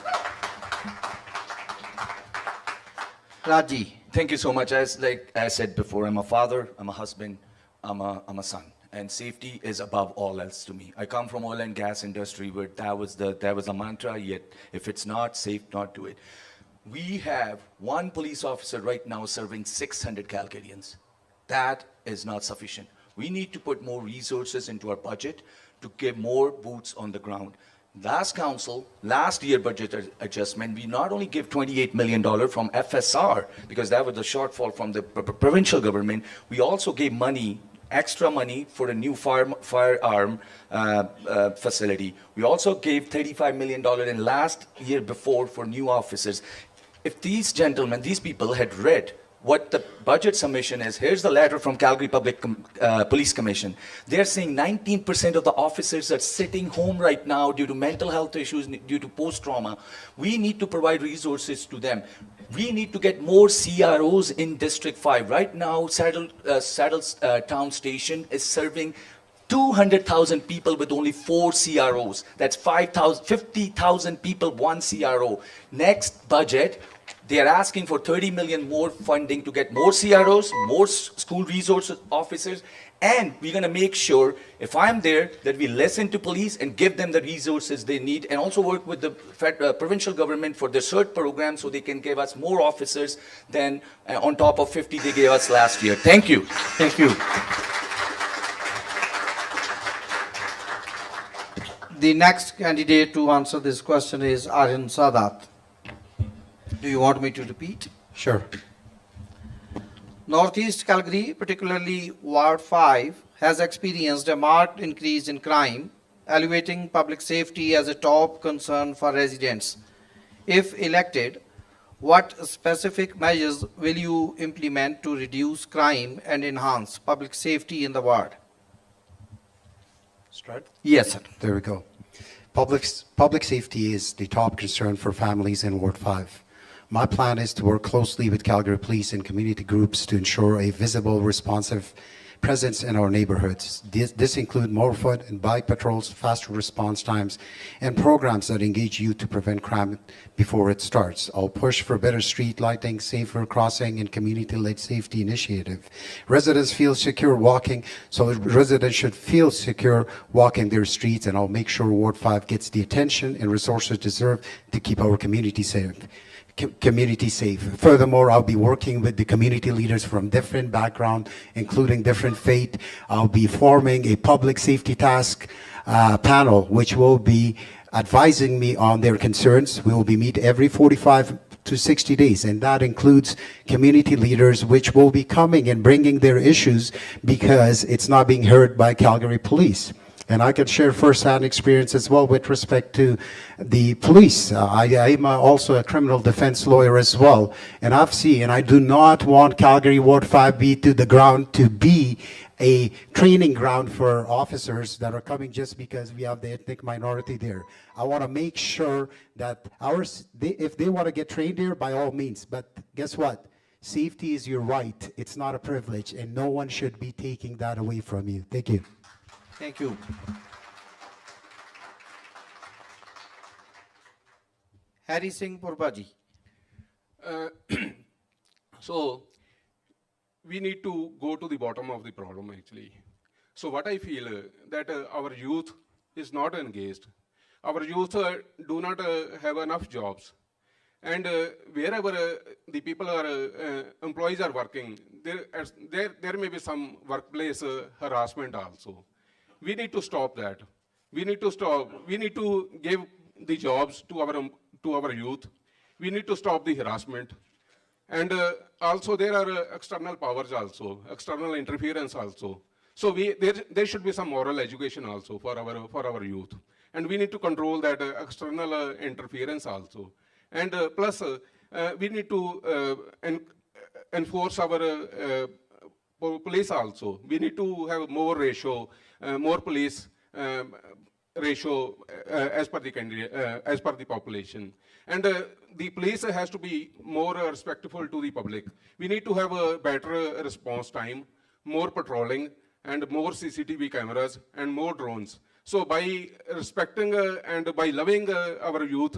Raji. Thank you so much. As I said before, I'm a father, I'm a husband, I'm a son. And safety is above all else to me. I come from oil and gas industry where that was a mantra, yet if it's not safe, not do it. We have one police officer right now serving 600 Calgarians. That is not sufficient. We need to put more resources into our budget to give more boots on the ground. Last council, last year budget adjustment, we not only give $28 million from FSR, because that was the shortfall from the provincial government, we also gave money, extra money for a new firearm facility. We also gave $35 million in last year before for new officers. If these gentlemen, these people had read what the budget submission is, here's the letter from Calgary Public Police Commission. They're saying 19% of the officers are sitting home right now due to mental health issues, due to post-trauma. We need to provide resources to them. We need to get more CROs in District 5. Right now, Town Station is serving 200,000 people with only 4 CROs. That's 50,000 people, 1 CRO. Next budget, They are asking for 30 million more funding to get more CROs, more school resource officers, and we're going to make sure, if I'm there, that we listen to police and give them the resources they need, and also work with the provincial government for the CERT program so they can give us more officers than on top of 50 they gave us last year. Thank you. Thank you. The next candidate to answer this question is Aryan Sadat. Do you want me to repeat? Sure. Northeast Calgary, particularly Ward 5, has experienced a marked increase in crime, elevating public safety as a top concern for residents. If elected, what specific measures will you implement to reduce crime and enhance public safety in the ward? Start? Yes, sir. There we go. Public safety is the top concern for families in Ward 5. My plan is to work closely with Calgary Police and community groups to ensure a visible, responsive presence in our neighborhoods. This includes more foot and bike patrols, faster response times, and programs that engage youth to prevent crime before it starts. I'll push for better street lighting, safer crossing, and community-led safety initiative. Residents feel secure walking, so residents should feel secure walking their streets, and I'll make sure Ward 5 gets the attention and resources deserved to keep our community safe. Furthermore, I'll be working with the community leaders from different backgrounds, including different faith. I'll be forming a public safety task panel, which will be advising me on their concerns. We will be meet every 45 to 60 days, and that includes community leaders, which will be coming and bringing their issues because it's not being heard by Calgary Police. And I can share firsthand experience as well with respect to the police. I'm also a criminal defense lawyer as well. And I do not want Calgary Ward 5B to the ground to be a training ground for officers that are coming just because we have the ethnic minority there. I want to make sure that if they want to get trained here, by all means. But guess what? Safety is your right. It's not a privilege, and no one should be taking that away from you. Thank you. Thank you. Harry Singh Purbaji. So we need to go to the bottom of the problem actually. So what I feel that our youth is not engaged. Our youth do not have enough jobs. And wherever the people are, employees are working, there may be some workplace harassment also. We need to stop that. We need to give the jobs to our youth. We need to stop the harassment. And also there are external powers also, external interference also. So there should be some moral education also for our youth. And we need to control that external interference also. And plus, we need to enforce our police also. We need to have more ratio, more police ratio as per the population. And the police has to be more respectful to the public. We need to have a better response time, more patrolling, and more CCTV cameras, and more drones. So by respecting and by loving our youth,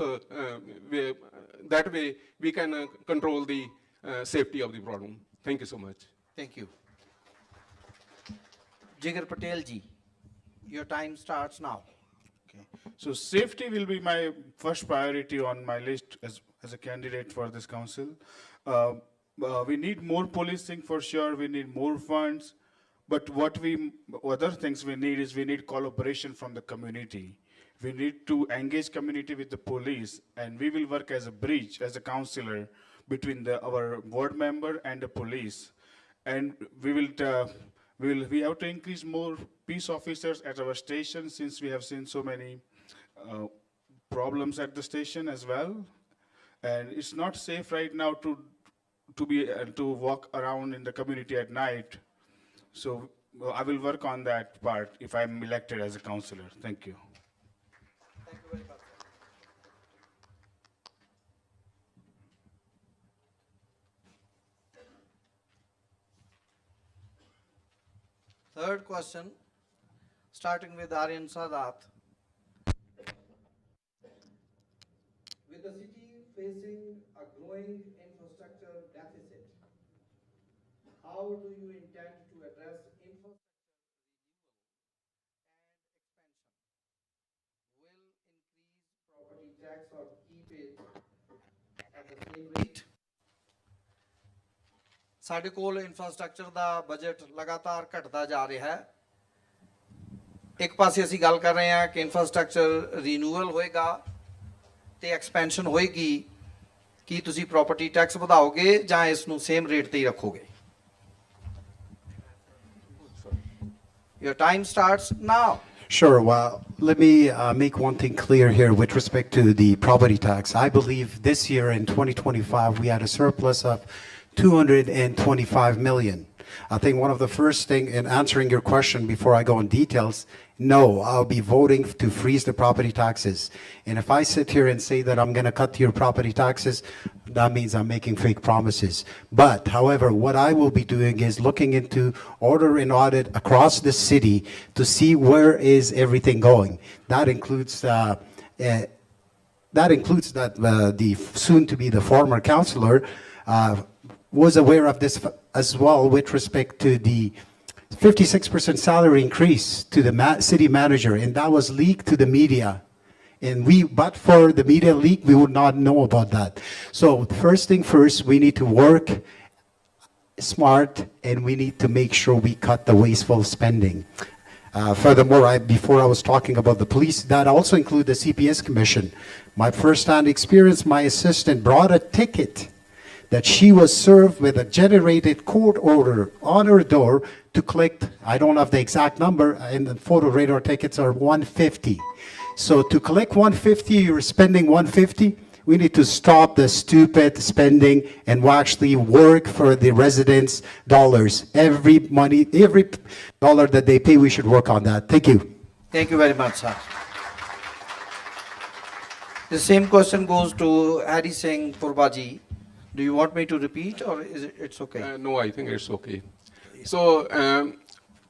that way we can control the safety of the problem. Thank you so much. Thank you. Jigar Patel ji, your time starts now. Okay. So safety will be my first priority on my list as a candidate for this council. We need more policing for sure. We need more funds. But other things we need collaboration from the community. We need to engage community with the police, and we will work as a bridge, as a counselor between our ward member and the police. And we have to increase more peace officers at our station, since we have seen so many problems at the station as well. And it's not safe right now to walk around in the community at night. So I will work on that part if I'm elected as a councillor. Thank you. Thank you very much. Third question, starting with Aryan Sadat. With the city facing a growing growing infrastructure deficit. How do you intend to address infrastructure renewal and expansion? Will increase property tax or keep it at the same rate? ਸਾਡੇ ਕੋਲ infrastructure ਦਾ budget ਲਗਾਤਾਰ ਘਟਦਾ ਜਾ ਰਿਹਾ ਹੈ। ਇੱਕ ਪਾਸੇ ਅਸੀਂ ਗੱਲ ਕਰ ਰਹੇ ਹਾਂ ਕਿ ਇਨਫਰਾਸਟ੍ਰਕਚਰ ਰੀਨਿਊਅਲ ਹੋਏਗਾ ਤੇ ਐਕਸਪੈਂਸ਼ਨ ਹੋਏਗੀ। ਕੀ ਤੁਸੀਂ ਪ੍ਰਾਪਰਟੀ ਟੈਕਸ ਵਧਾਓਗੇ ਜਾਂ ਇਸ ਨੂੰ ਸੇਮ ਰੇਟ ਤੇ ਹੀ ਰੱਖੋਗੇ? Your time starts now. Sure. Well, let me make one thing clear here with respect to the property tax. I believe this year in 2025, we had a surplus of 225 million. I think one of the first thing in answering your question before I go in details, no, I'll be voting to freeze the property taxes. And if I sit here and say that I'm going to cut your property taxes, that means I'm making fake promises. But however, what I will be doing is looking into order and audit across the city to see where is everything going. That includes the soon to be the former councillor was aware of this as well with respect to the 56% salary increase to the city manager, and that was leaked to the media. And but for the media leak, we would not know about that. So first thing first, we need to work smart and we need to make sure we cut the wasteful spending. Furthermore, before I was talking about the police, that also includes the CPS commission. My first-hand experience, my assistant brought a ticket that she was served with a generated court order on her door to collect, I don't have the exact number, and the photo radar tickets are 150. So to collect 150, you're spending 150. We need to stop the stupid spending and actually work for the residents' dollars. Every dollar that they pay, we should work on that. Thank you. Thank you very much, sir. The same question goes to Hari Singh Purbaji. Do you want me to repeat or is it's okay? No, I think it's okay. So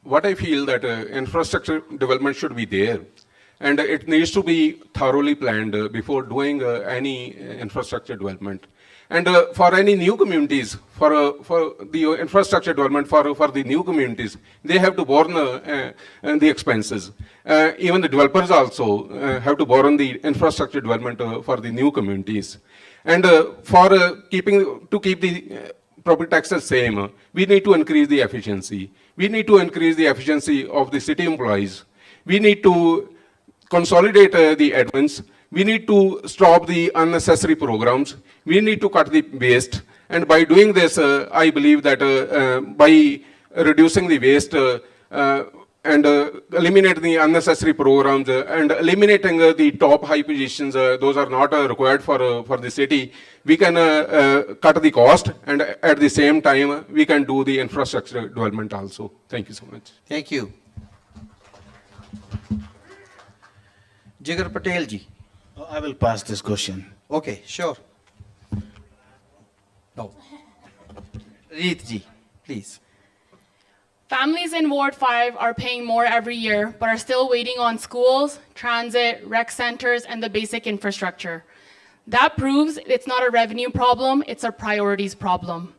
what I feel that infrastructure development should be there, and it needs to be thoroughly planned before doing any infrastructure development. And for any new communities, for the infrastructure development for the new communities, they have to borne the expenses. Even the developers also have to borne the infrastructure development for the new communities. And to keep the property taxes same, we need to increase the efficiency. We need to increase the efficiency of the city employees. We need to consolidate the admins. We need to stop the unnecessary programs. We need to cut the waste. And by doing this, I believe that by reducing the waste and eliminating the unnecessary programs and eliminating the top high positions, those are not required for the city, we can cut the cost, and at the same time, we can do the infrastructure development also. Thank you so much. Thank you. Jigar Patel ji. I will pass this question. Okay, sure. No. Reet ji, please. Families in Ward 5 are paying more every year, but are still waiting on schools, transit, rec centers, and the basic infrastructure. That proves it's not a revenue problem, it's a priorities problem.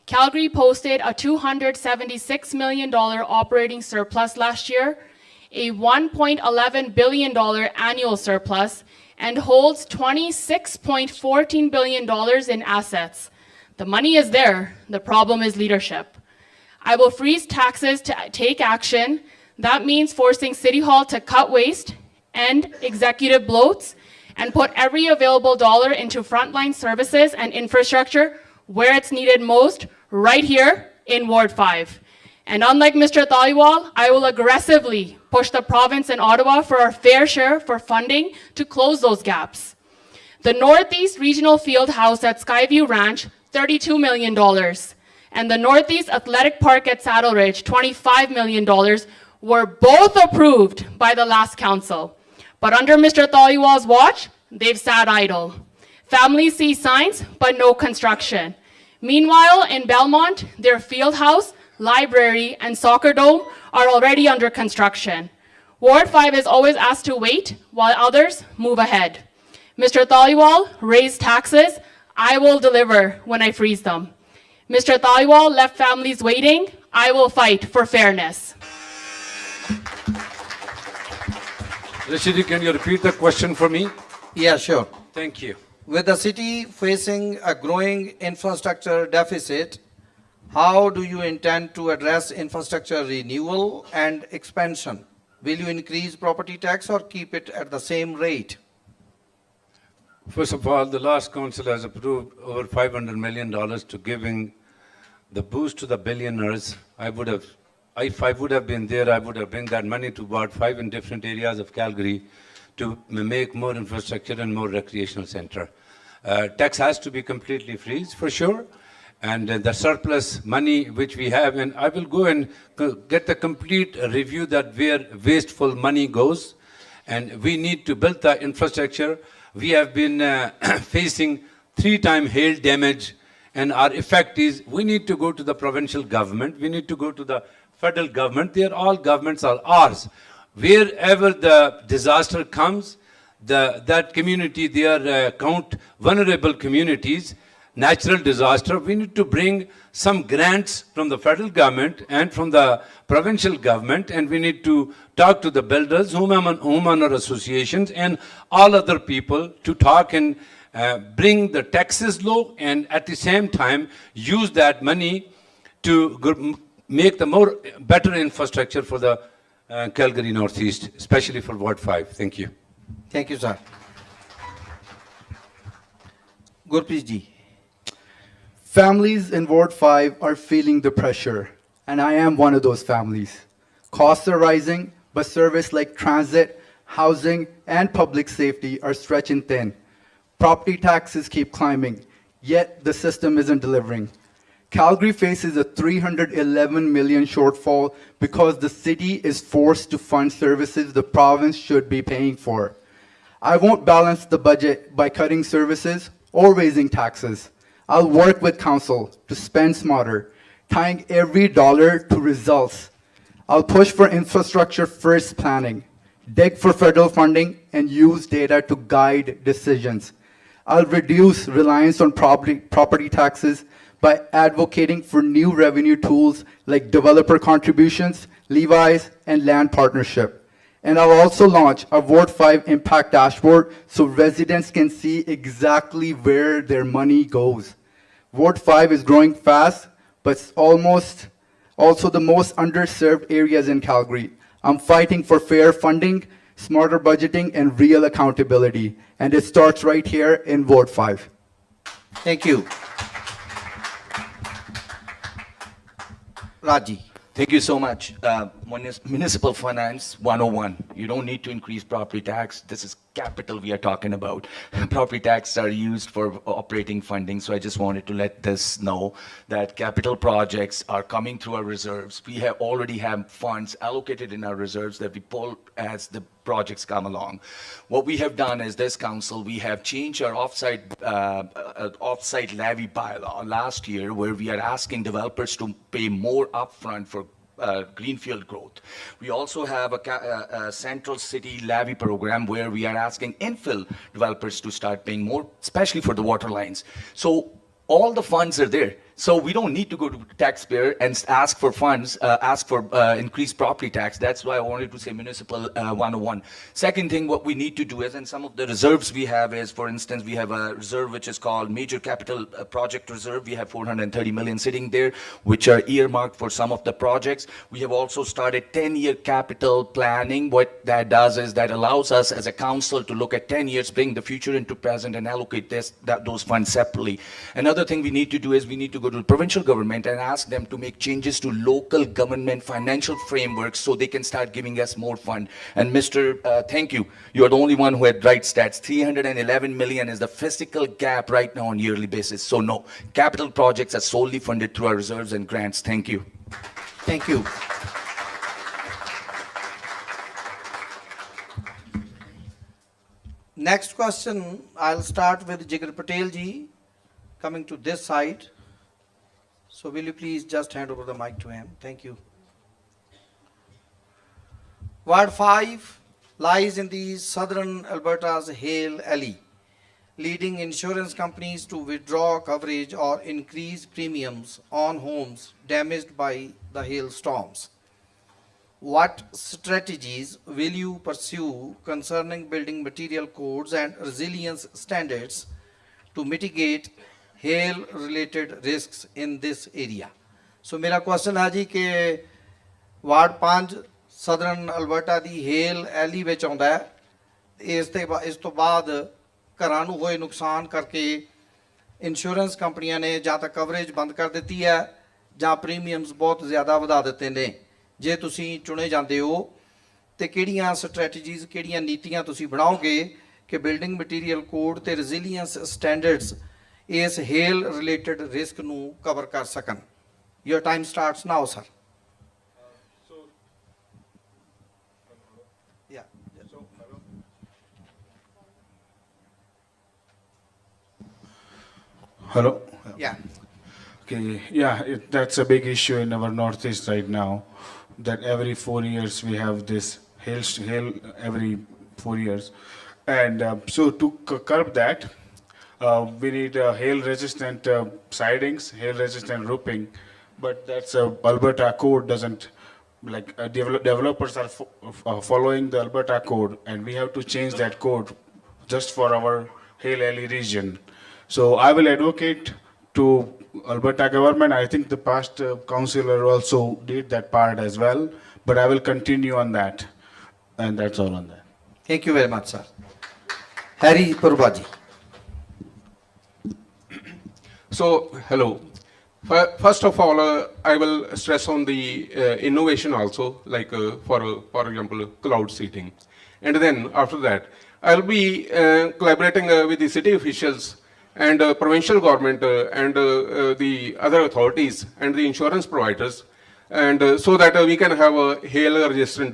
Calgary posted a $276 million operating surplus last year, a $1.11 billion annual surplus, and holds $26.14 billion in assets. The money is there, the problem is leadership. I will freeze taxes to take action. That means forcing City Hall to cut waste, end executive bloats, and put every available dollar into frontline services and infrastructure where it's needed most, right here in Ward 5. And unlike Mr. Taliwal, I will aggressively push the province and Ottawa for our fair share for funding to close those gaps. The Northeast Regional Field House at Skyview Ranch, $32 million. And the Northeast Athletic Park at Saddle Ridge, $25 million, were both approved by the last council. But under Mr. Taliwal's watch, they've sat idle. Families see signs, but no construction. Meanwhile, in Belmont, their field house, library, and soccer dome are already under construction. Ward 5 is always asked to wait, while others move ahead. Mr. Taliwal raised taxes, I will deliver when I freeze them. Mr. Taliwal left families waiting. I will fight for fairness. Rashidi, can you repeat the question for me? Yeah, sure. Thank you. With the city facing a growing infrastructure deficit, how do you intend to address infrastructure renewal and expansion? Will you increase property tax or keep it at the same rate? First of all, the last council has approved over $500 million to giving the boost to the billionaires. If I would have been there, I would have bring that money to Ward 5 in different areas of Calgary to make more infrastructure and more recreational center. Tax has to be completely free, for sure. And the surplus money which we have, and I will go and get the complete review that where wasteful money goes. And we need to build the infrastructure. We have been facing 3-time hail damage, and our effect is we need to go to the provincial government, we need to go to the federal government. They're all governments are ours. Wherever the disaster comes, that community, they are count vulnerable communities, natural disaster. We need to bring some grants from the federal government and from the provincial government, and we need to talk to the builders, homeowner associations, and all other people to talk and bring the taxes low, and at the same time use that money to make the better infrastructure for the Calgary Northeast, especially for Ward 5. Thank you. Thank you, sir. Gurpreet ji. Families in Ward 5 are feeling the pressure, and I am one of those families. Costs are rising, but services like transit, housing, and public safety are stretching thin. Property taxes keep climbing, yet the system isn't delivering. Calgary faces a $311 million shortfall because the city is forced to fund services the province should be paying for. I won't balance the budget by cutting services or raising taxes. I'll work with council to spend smarter, tying every dollar to results. I'll push for infrastructure first planning, dig for federal funding, and use data to guide decisions. I'll reduce reliance on property taxes by advocating for new revenue tools like developer contributions, levies, and land partnership. And I'll also launch a Ward 5 impact dashboard so residents can see exactly where their money goes. Ward 5 is growing fast, but it's almost also the most underserved areas in Calgary. I'm fighting for fair funding, smarter budgeting, and real accountability. And it starts right here in Ward 5. Thank you. Raji. Thank you so much. Municipal Finance 101. You don't need to increase property tax. This is capital we are talking about. Property tax are used for operating funding, so I just wanted to let this know that capital projects are coming through our reserves. We already have funds allocated in our reserves that we pull as the projects come along. What we have done is this council, we have changed our offsite levy bylaw last year, where we are asking developers to pay more upfront for greenfield growth. We also have a central city levy program where we are asking infill developers to start paying more, especially for the water lines. So all the funds are there. So we don't need to go to taxpayer and ask for funds, ask for increased property tax. That's why I wanted to say municipal 101. Second thing, what we need to do is, and some of the reserves we have is, for instance, we have a reserve which is called Major Capital Project Reserve. We have 430 million sitting there, which are earmarked for some of the projects. We have also started 10-year capital planning. What that does is that allows us as a council to look at 10 years, bring the future into present, and allocate those funds separately. Another thing we need to do is we need to go to the provincial government and ask them to make changes to local government financial frameworks so they can start giving us more fund. And Mr. Thank you. You are the only one who had right stats. 311 million is the fiscal gap right now on yearly basis. So no, capital projects are solely funded through our reserves and grants. Thank you. Thank you. Next question, I'll start with Jigar Patel ji, coming to this side. So will you please just hand over the mic to him? Thank you. Ward 5 lies in the southern Alberta's Hale Alley. leading insurance companies to withdraw coverage or increase premiums on homes damaged by the hailstorms. What strategies will you pursue concerning building material codes and resilience standards to mitigate hail-related risks in this area? So मेरा question है जी कि ward 5 सदਰਨ Alberta ਦੀ ਹੇਲ ally ਵਿੱਚ ਆਉਂਦਾ ਹੈ। ਇਸ ਤੋਂ ਬਾਅਦ ਘਰਾਂ ਨੂੰ ਹੋਏ ਨੁਕਸਾਨ ਕਰਕੇ ਇੰਸ਼ੋਰੈਂਸ ਕੰਪਨੀਆਂ ਨੇ ਜਾਂ ਤਾਂ ਕਵਰੇਜ ਬੰਦ ਕਰ ਦਿੱਤੀ ਹੈ ਜਾਂ ਪ੍ਰੀਮੀਅਮਸ ਬਹੁਤ ਜ਼ਿਆਦਾ ਵਧਾ ਦਿੱਤੇ ਨੇ। ਜੇ ਤੁਸੀਂ ਚੁਣੇ ਜਾਂਦੇ ਹੋ ਤੇ ਕਿਹੜੀਆਂ ਸਟ੍ਰੈਟਜੀਜ਼ ਕਿਹੜੀਆਂ ਨੀਤੀਆਂ ਤੁਸੀਂ ਬਣਾਓਗੇ ਕਿ ਬਿਲਡਿੰਗ ਮਟੀਰੀਅਲ ਕੋਡ ਤੇ ਰੈਜ਼ਿਲੀਅੰਸ ਸਟੈਂਡਰਡਸ ਇਸ ਹੇਲ ਰਿਲੇਟਡ ਰਿਸਕ ਨੂੰ ਕਵਰ ਕਰ ਸਕਣ? Your time starts now, sir. Yeah. Hello? Yeah. Okay, yeah, that's a big issue in our Northeast right now, that every 4 years we have this hail every 4 years. And so to curb that, we need hail-resistant sidings, hail-resistant roofing, but that's Alberta code doesn't, like developers are following the Alberta code, and we have to change that code just for our Hail Alley region. So I will advocate to Alberta government. I think the past councillor also did that part as well, but I will continue on that, and that's all on that. Thank you very much, sir. Harry Purbaji. So, hello. First of all, I will stress on the innovation also, like for example, cloud seating. And then after that, I'll be collaborating with the city officials and provincial government and the other authorities and the insurance providers, and so that we can have a hail-resistant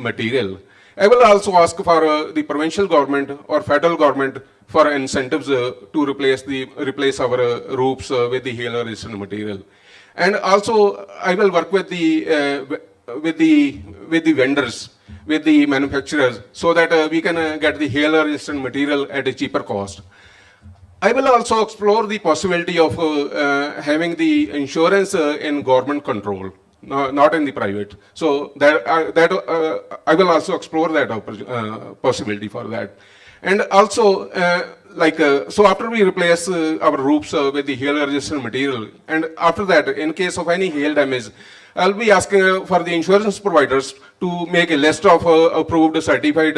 material. I will also ask for the provincial government or federal government for incentives to replace our roofs with the hail-resistant material. And also, I will work with the vendors, with the manufacturers, so that we can get the hail-resistant material at a cheaper cost. I will also explore the possibility of having the insurance in government control, not in the private. So I will also explore that possibility for that. And also, so after we replace our roofs with the hail-resistant material, and after that, in case of any hail damage, I'll be asking for the insurance providers to make a list of approved certified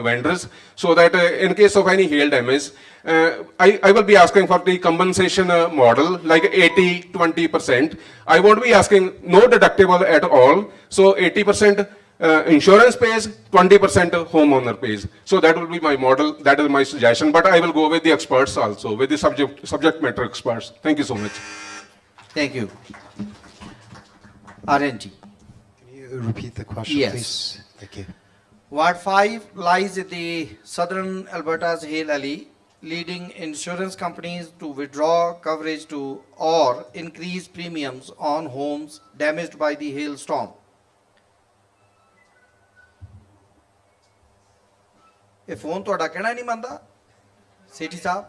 vendors, so that in case of any hail damage, I will be asking for the compensation model, like 80-20%. I won't be asking no deductible at all. So 80% insurance pays, 20% homeowner pays. So that will be my model. That is my suggestion. But I will go with the experts also, with the subject matter experts. Thank you so much. Thank you. RNG. Can you repeat the question, Yes. please? Thank you. Ward 5 lies in the southern Alberta's Hail Alley, leading insurance companies to withdraw coverage to or increase premiums on homes damaged by the hailstorm. ਇਹ phone ਤੁਹਾਡਾ ਕਹਿਣਾ ਨਹੀਂ ਮੰਨਦਾ ਸੇਠੀ ਸਾਹਿਬ?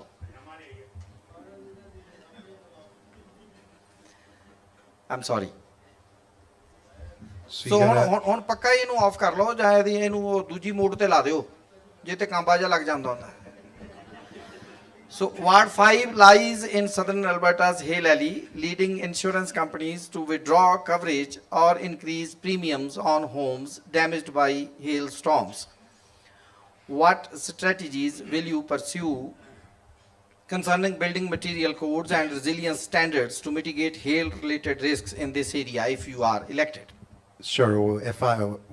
I'm sorry. So ਸੋ ਹੁਣ ਪੱਕਾ ਇਹਨੂੰ of ਕਰ ਲਓ ਜਾਂ ਇਹਨੂੰ ਦੂਜੀ ਮੋਡ ਤੇ ਲਾ ਦਿਓ ਜੇ ਤੇ ਕਾਂਬਾ ਜਿਹਾ ਲੱਗ ਜਾਂਦਾ ਹੁੰਦਾ। So Ward 5 lies in southern Alberta's Hail Alley, leading insurance companies to withdraw coverage or increase premiums on homes damaged by hailstorms. What strategies will you pursue concerning building material codes and resilience standards to mitigate hail-related risks in this area if you are elected? Sure.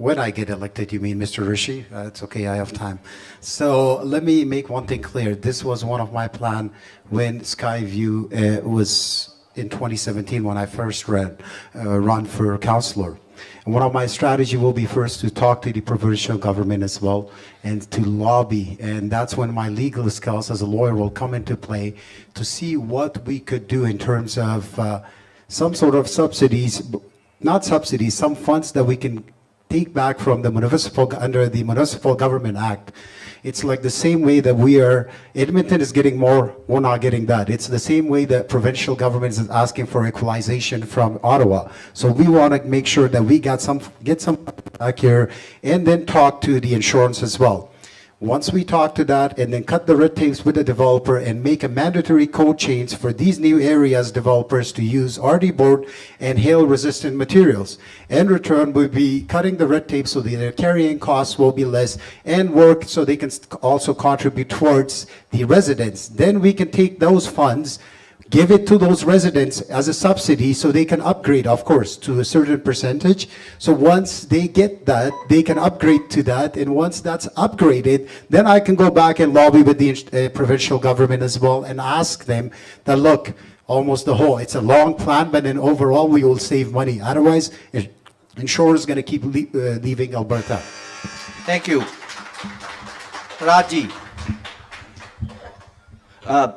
When I get elected, you mean Mr. Rishi? It's okay, I have time. So let me make one thing clear. This was one of my plan when Skyview was in 2017 when I first run for councillor. And one of my strategy will be first to talk to the provincial government as well and to lobby. And that's when my legal skills as a lawyer will come into play to see what we could do in terms of some sort of subsidies, not subsidies, some funds that we can take back from the under the Municipal Government Act. It's like the same way that Edmonton is getting more, we're not getting that. It's the same way that provincial governments is asking for equalization from Ottawa. So we want to make sure that we get some back here and then talk to the insurance as well. Once we talk to that and then cut the red tapes with the developer and make a mandatory code change for these new areas developers to use RD board and hail resistant materials. In return, we'll be cutting the red tape so their carrying costs will be less and work so they can also contribute towards the residents. Then we can take those funds, give it to those residents as a subsidy so they can upgrade, of course, to a certain percentage. So once they get that, they can upgrade to that. And once that's upgraded, then I can go back and lobby with the provincial government as well and ask them that, look, almost the whole, it's a long plan, but then overall we will save money. Otherwise, insurers is going to keep leaving Alberta. Thank you. Raji.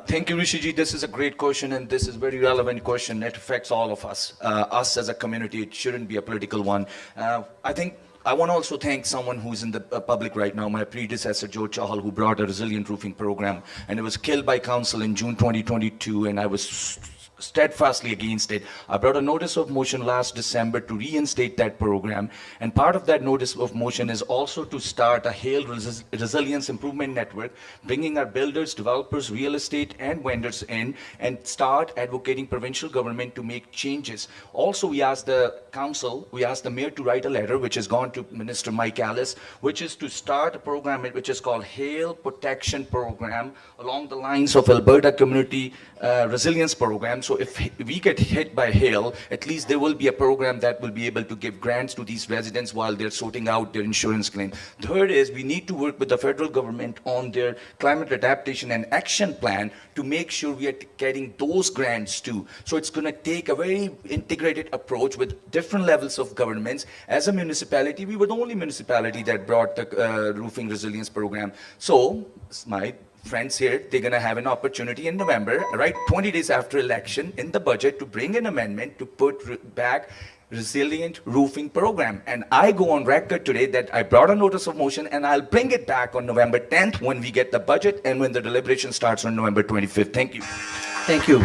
Thank you, Rishiji. This is a great question, and this is a very relevant question. It affects all of us. Us as a community, it shouldn't be a political one. I think I want to also thank someone who's in the public right now, my predecessor, Joe Chahal, who brought a resilient roofing program, and it was killed by council in June 2022, and I was steadfastly against it. I brought a notice of motion last December to reinstate that program, and part of that notice of motion is also to start a hail resilience improvement network, bringing our builders, developers, real estate and vendors in and start advocating provincial government to make changes. Also, we asked the council, we asked the mayor to write a letter which has gone to Minister Mike Alice, which is to start a program which is called Hail Protection Program along the lines of Alberta Community Resilience Program. So if we get hit by hail, at least there will be a program that will be able to give grants to these residents while they're sorting out their insurance claim. Third is we need to work with the federal government on their climate adaptation and action plan to make sure we are getting those grants too. So it's going to take a very integrated approach with different levels of governments. As a municipality, we were the only municipality that brought the roofing resilience program. So my friends here, they're going to have an opportunity in November, right, 20 days after election, in the budget to bring an amendment to put back resilient roofing program. And I go on record today that I brought a notice of motion and I'll bring it back on November 10th when we get the budget and when the deliberation starts on November 25th. Thank you. Thank you.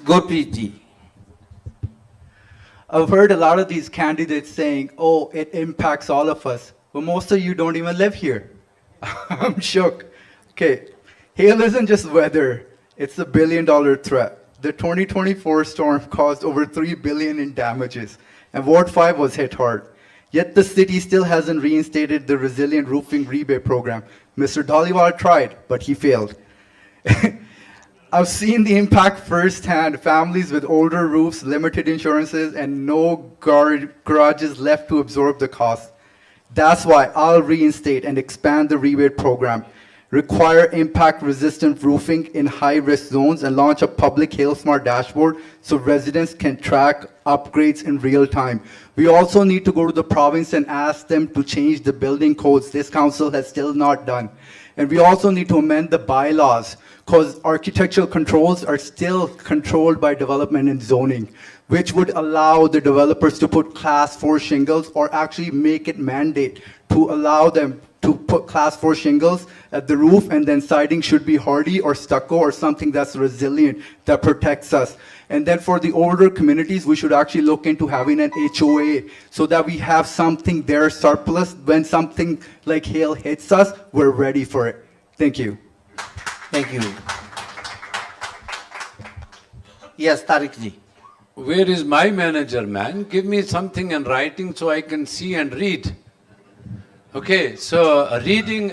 Gurpreet. I've heard a lot of these candidates saying, oh, it impacts all of us. But most of you don't even live here. I'm shook. Okay, hail isn't just weather. It's a $1 billion threat. The 2024 storm caused over $3 billion in damages, and Ward 5 was hit hard. Yet the city still hasn't reinstated the resilient roofing rebate program. Mr. Dhaliwal tried, but he failed. I've seen the impact firsthand. Families with older roofs, limited insurances, and no garages left to absorb the cost. That's why I'll reinstate and expand the rebate program, require impact-resistant roofing in high-risk zones, and launch a public Hail Smart dashboard so residents can track upgrades in real time. We also need to go to the province and ask them to change the building codes this council has still not done. And we also need to amend the bylaws because architectural controls are still controlled by development and zoning, which would allow the developers to put class 4 shingles or actually make it mandate to allow them to put class 4 shingles at the roof, and then siding should be hardy or stucco or something that's resilient that protects us. And then for the older communities, we should actually look into having an HOA so that we have something there surplus. When something like hail hits us, we're ready for it. Thank you. Thank you. Yes, Tariq ji. Where is my manager, man? Give me something in writing so I can see and read. Okay, so reading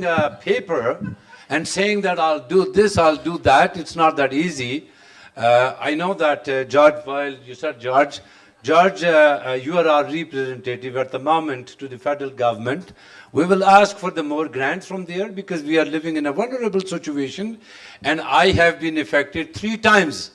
a paper and saying that I'll do this, I'll do that, it's not that easy. I know that George, while you said George, you are our representative at the moment to the federal government. We will ask for the more grants from there because we are living in a vulnerable situation, and I have been affected 3 times.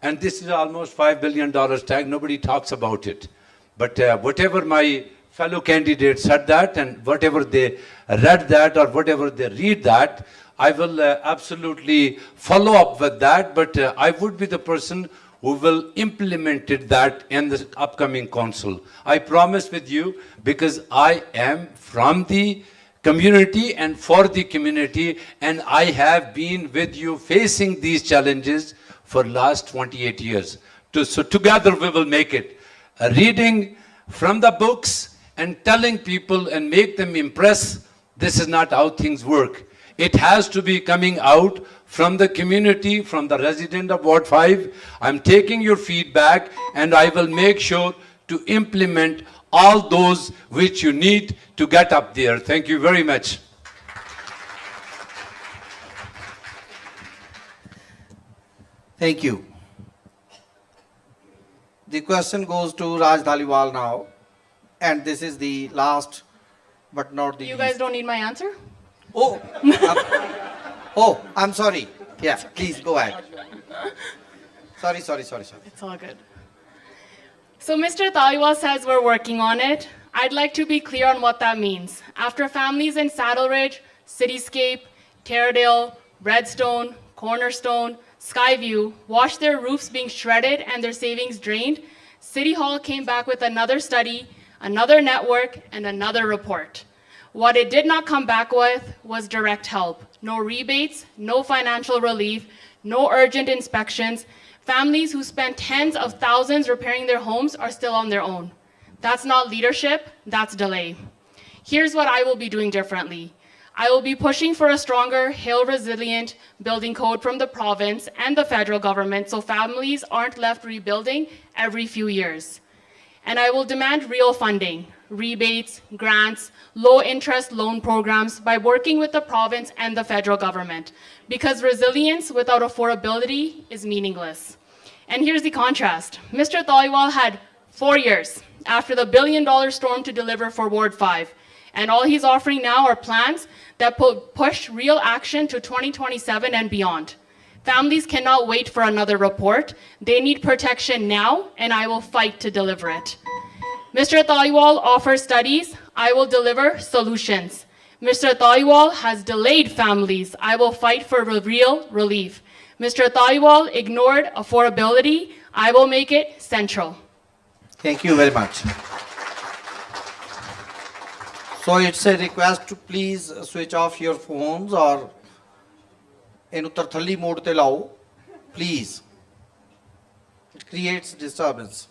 And this is almost $5 billion tag. Nobody talks about it. But whatever my fellow candidates said that, and whatever they read that, or whatever they read that, I will absolutely follow up with that. But I would be the person who will implement that in the upcoming council. I promise with you, because I am from the community and for the community, and I have been with you facing these challenges for last 28 years. So together we will make it. Reading from the books and telling people and make them impress, this is not how things work. It has to be coming out from the community, from the resident of Ward 5. I'm taking your feedback and I will make sure to implement all those which you need to get up there. Thank you very much. Thank you. The question goes to Raj Dhaliwal now, and this is the last but not the You least. guys don't need my answer? Oh, oh, I'm sorry. Yeah, please go ahead. Sorry. It's all good. So Mr. Taliwal says we're working on it. I'd like to be clear on what that means. After families in Saddle Ridge, Cityscape, Taradale, Redstone, Cornerstone, Skyview watched their roofs being shredded and their savings drained, City Hall came back with another study, another network, and another report. What it did not come back with was direct help. No rebates, no financial relief, no urgent inspections. Families who spent tens of thousands repairing their homes are still on their own. That's not leadership, that's delay. Here's what I will be doing differently. I will be pushing for a stronger, hail-resilient building code from the province and the federal government so families aren't left rebuilding every few years. And I will demand real funding, rebates, grants, low-interest loan programs by working with the province and the federal government, because resilience without affordability is meaningless. And here's the contrast. Mr. Thaliwal had 4 years after the billion-dollar storm to deliver for Ward 5, and all he's offering now are plans that push real action to 2027 and beyond. Families cannot wait for another report. They need protection now, and I will fight to deliver it. Mr. Thaliwal offers studies. I will deliver solutions. Mr. Thaliwal has delayed families. I will fight for real relief. Mr. Thaliwal ignored affordability. I will make it central. Thank you very much. So it's a request to please switch off your phones or in tarthali mode te lao, please. It creates disturbance.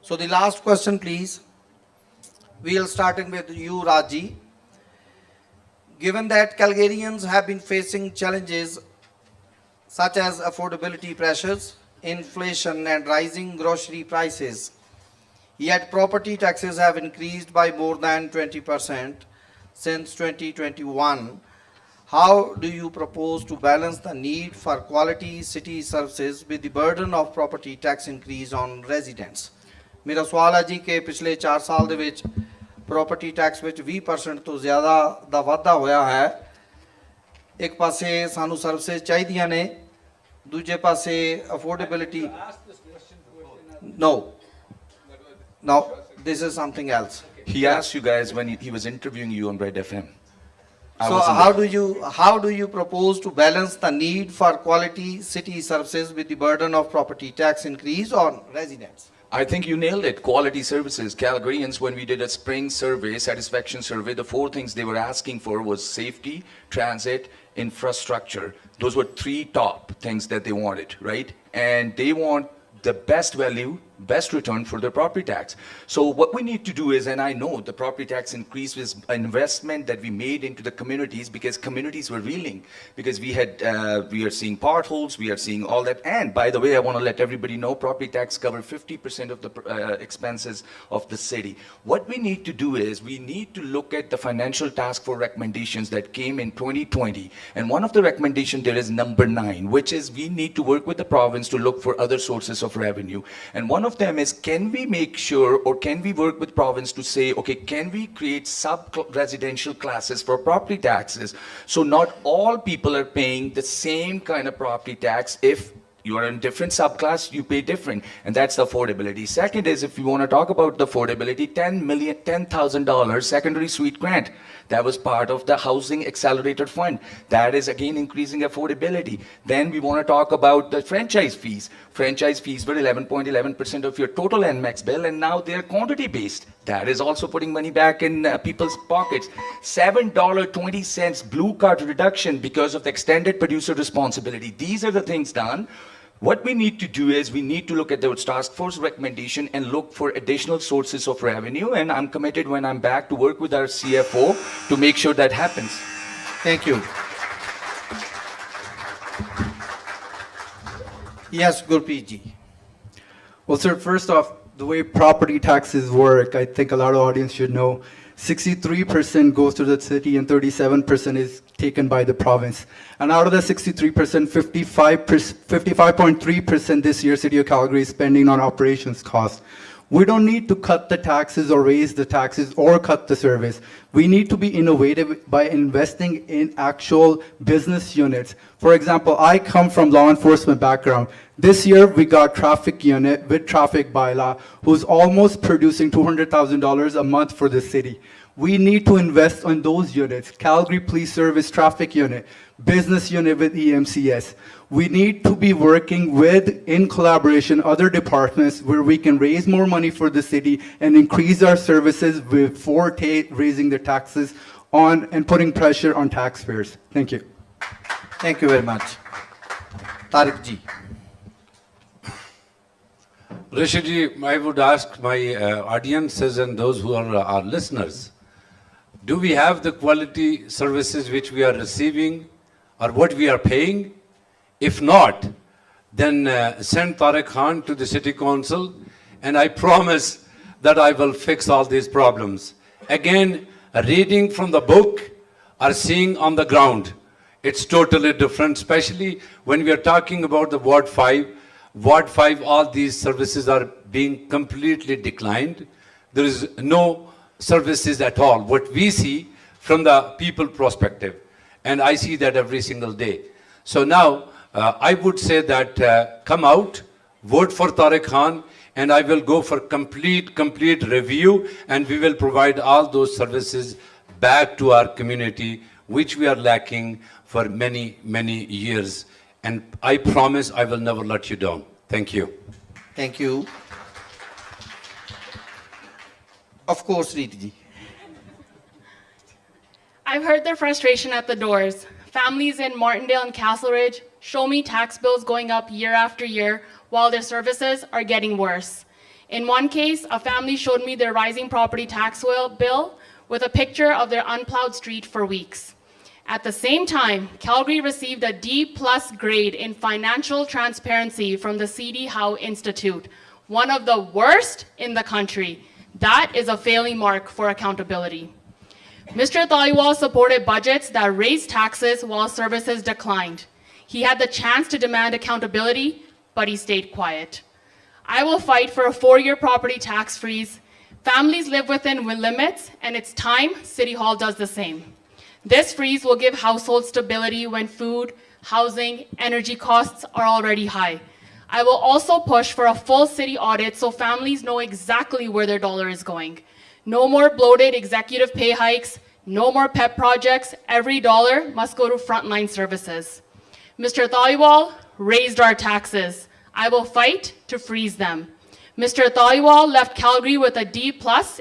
So the last question, please. We'll starting with you, Raji. Given that Calgarians have been facing challenges such as affordability pressures, inflation and rising grocery prices, yet property taxes have increased by more than 20% since 2021, how do you propose to balance the need for quality city services with the burden of property tax increase on residents? मेरा सवाल है जी कि पिछले 4 साल ਦੇ ਵਿੱਚ property tax ਵਿੱਚ 20% ਤੋਂ ਜ਼ਿਆਦਾ ਦਾ ਵਾਧਾ ਹੋਇਆ ਹੈ। ਇੱਕ ਪਾਸੇ ਸਾਨੂੰ ਸਰਵਿਸਿਜ਼ ਚਾਹੀਦੀਆਂ ਨੇ, ਦੂਜੇ ਪਾਸੇ affordability No, this is something else. He asked you guys when he was interviewing you on Red FM. So how do you propose to balance the need for quality city services with the burden of property tax increase on residents? I think you nailed it. Quality services. Calgarians, when we did a spring survey, satisfaction survey, the 4 things they were asking for was safety, transit, infrastructure. Those were 3 top things that they wanted, right? And they want the best value, best return for their property tax. So what we need to do is, and I know the property tax increase was an investment that we made into the communities because communities were reeling, because we are seeing potholes, we are seeing all that. And by the way, I want to let everybody know property tax cover 50% of the expenses of the city. What we need to do is we need to look at the financial task force recommendations that came in 2020. And one of the recommendations there is number 9, which is we need to work with the province to look for other sources of revenue. And one of them is, can we make sure, or can we work with province to say, okay, can we create sub-residential classes for property taxes so not all people are paying the same kind of property tax if You are in different subclass, you pay different, and that's the affordability. Second is, if you want to talk about the affordability, $10,000 secondary suite grant. That was part of the Housing Accelerator Fund. That is again increasing affordability. Then we want to talk about the franchise fees. Franchise fees were 11.11% of your total NMAX bill, and now they're quantity based. That is also putting money back in people's pockets. $7.20 blue card reduction because of the extended producer responsibility. These are the things done. What we need to do is we need to look at those task force recommendation and look for additional sources of revenue. And I'm committed when I'm back to work with our CFO to make sure that happens. Thank you. Yes, Gurpreet ji. Well, sir, first off, the way property taxes work, I think a lot of audience should know, 63% goes to the city and 37% is taken by the province. And out of the 63%, 55.3% this year, City of Calgary is spending on operations costs. We don't need to cut the taxes or raise the taxes or cut the service. We need to be innovative by investing in actual business units. For example, I come from law enforcement background. This year, we got traffic unit with traffic bylaw who's almost producing $200,000 a month for the city. We need to invest on those units. Calgary Police Service Traffic Unit, business unit with EMCS. We need to be working with, in collaboration, other departments where we can raise more money for the city and increase our services before raising the taxes on and putting pressure on taxpayers. Thank you. Thank you very much. Tariq ji. Rishiji, I would ask my audiences and those who are our listeners, do we have the quality services which we are receiving or what we are paying? If not, then send Tariq Khan to the City Council and I promise that I will fix all these problems. Again, reading from the book or seeing on the ground, it's totally different, especially when we are talking about the Ward 5. Ward 5, all these services are being completely declined. There is no services at all, what we see from the people perspective. And I see that every single day. So now, I would say that come out, vote for Tariq Khan, and I will go for complete review, and we will provide all those services back to our community, which we are lacking for many years. And I promise I will never let you down. Thank you. Thank you. Of course, Reeti ji. I've heard their frustration at the doors. Families in Martindale and Castleridge show me tax bills going up year after year while their services are getting worse. In one case, a family showed me their rising property tax bill with a picture of their unplowed street for weeks. At the same time, Calgary received a D+ grade in financial transparency from the C.D. Howe Institute, one of the worst in the country. That is a failing mark for accountability. Mr. Thaliwal supported budgets that raised taxes while services declined. He had the chance to demand accountability, but he stayed quiet. I will fight for a 4-year property tax freeze. Families live within limits, and it's time City Hall does the same. This freeze will give households stability when food, housing, energy costs are already high. I will also push for a full city audit so families know exactly where their dollar is going. No more bloated executive pay hikes, no more pet projects. Every dollar must go to frontline services. Mr. Thaliwal raised our taxes. I will fight to freeze them. Mr. Thaliwal left Calgary with a D+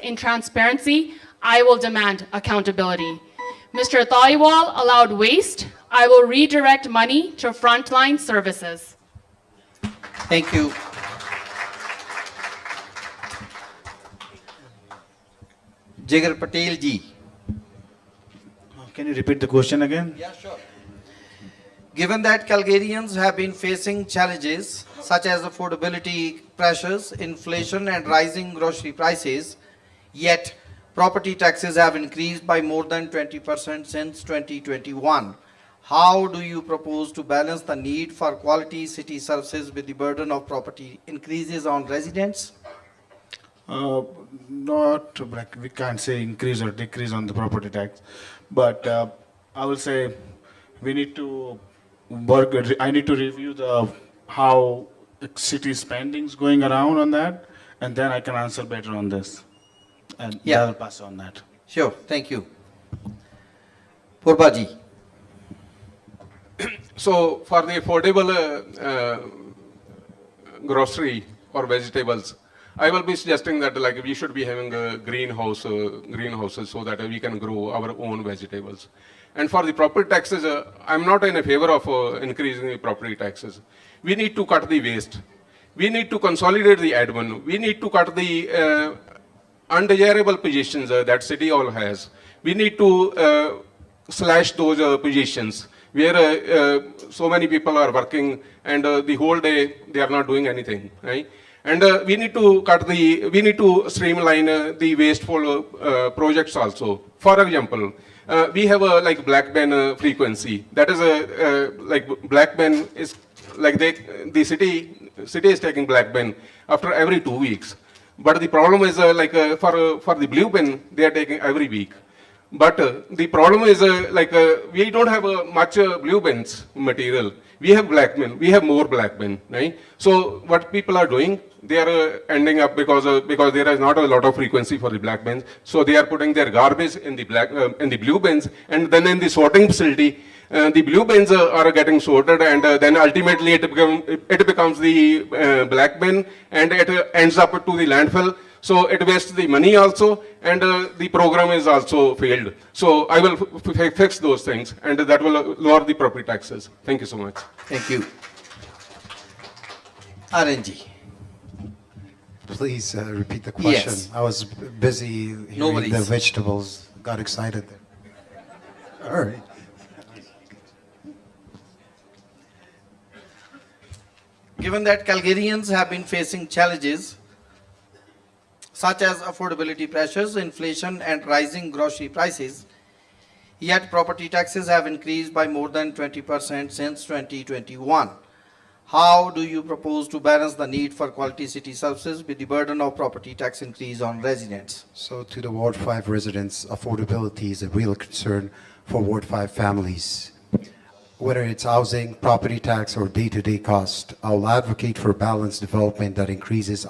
in transparency. I will demand accountability. Mr. Thaliwal allowed waste. I will redirect money to frontline services. Thank you. Jigar Patel ji. Can you repeat the question again? Yeah, sure. Given that Calgarians have been facing challenges such as affordability pressures, inflation and rising grocery prices, yet property taxes have increased by more than 20% since 2021. How do you propose to balance the need for quality city services with the burden of property increases on residents? Not like we can't say increase or decrease on the property tax, but I will say we need to work. I need to review the how the city spending's going around on that, and then I can answer better on this. And Yeah. I'll pass on that. Sure, thank you. Purba ji. So for the affordable grocery or vegetables, I will be suggesting that like we should be having a greenhouses so that we can grow our own vegetables. And for the property taxes, I'm not in a favor of increasing the property taxes. We need to cut the waste. We need to consolidate the admin. We need to cut the undesirable positions that City Hall has. We need to slash those positions where so many people are working and the whole day they are not doing anything, right? And we need to streamline the wasteful projects also. For example, we have a like black bin frequency. That is like black bin is like the city is taking black bin after every 2 weeks. But the problem is for the blue bin they are taking every week. But the problem is we don't have much blue bins material. We have black bin. We have more black bin, right? So what people are doing, they are ending up because there is not a lot of frequency for the black bins. So they are putting their garbage in the blue bins, and then in the sorting facility, the blue bins are getting sorted, and then ultimately it becomes the black bin, and it ends up to the landfill. So it wastes the money also, and the program is also failed. So I will fix those things, and that will lower the property taxes. Thank you so much. Thank you. RNG. Please repeat the question. Yes. I was busy No hearing the worries. vegetables. Got excited there. All right. Given that Calgarians have been facing challenges such as affordability pressures, inflation, and rising grocery prices, yet property taxes have increased by more than 20% since 2021. How do you propose to balance the need for quality city services with the burden of property tax increase on residents? So to the Ward 5 residents, affordability is a real concern for Ward 5 families. Whether it's housing, property tax, or day-to-day cost, I'll advocate for balanced development that increases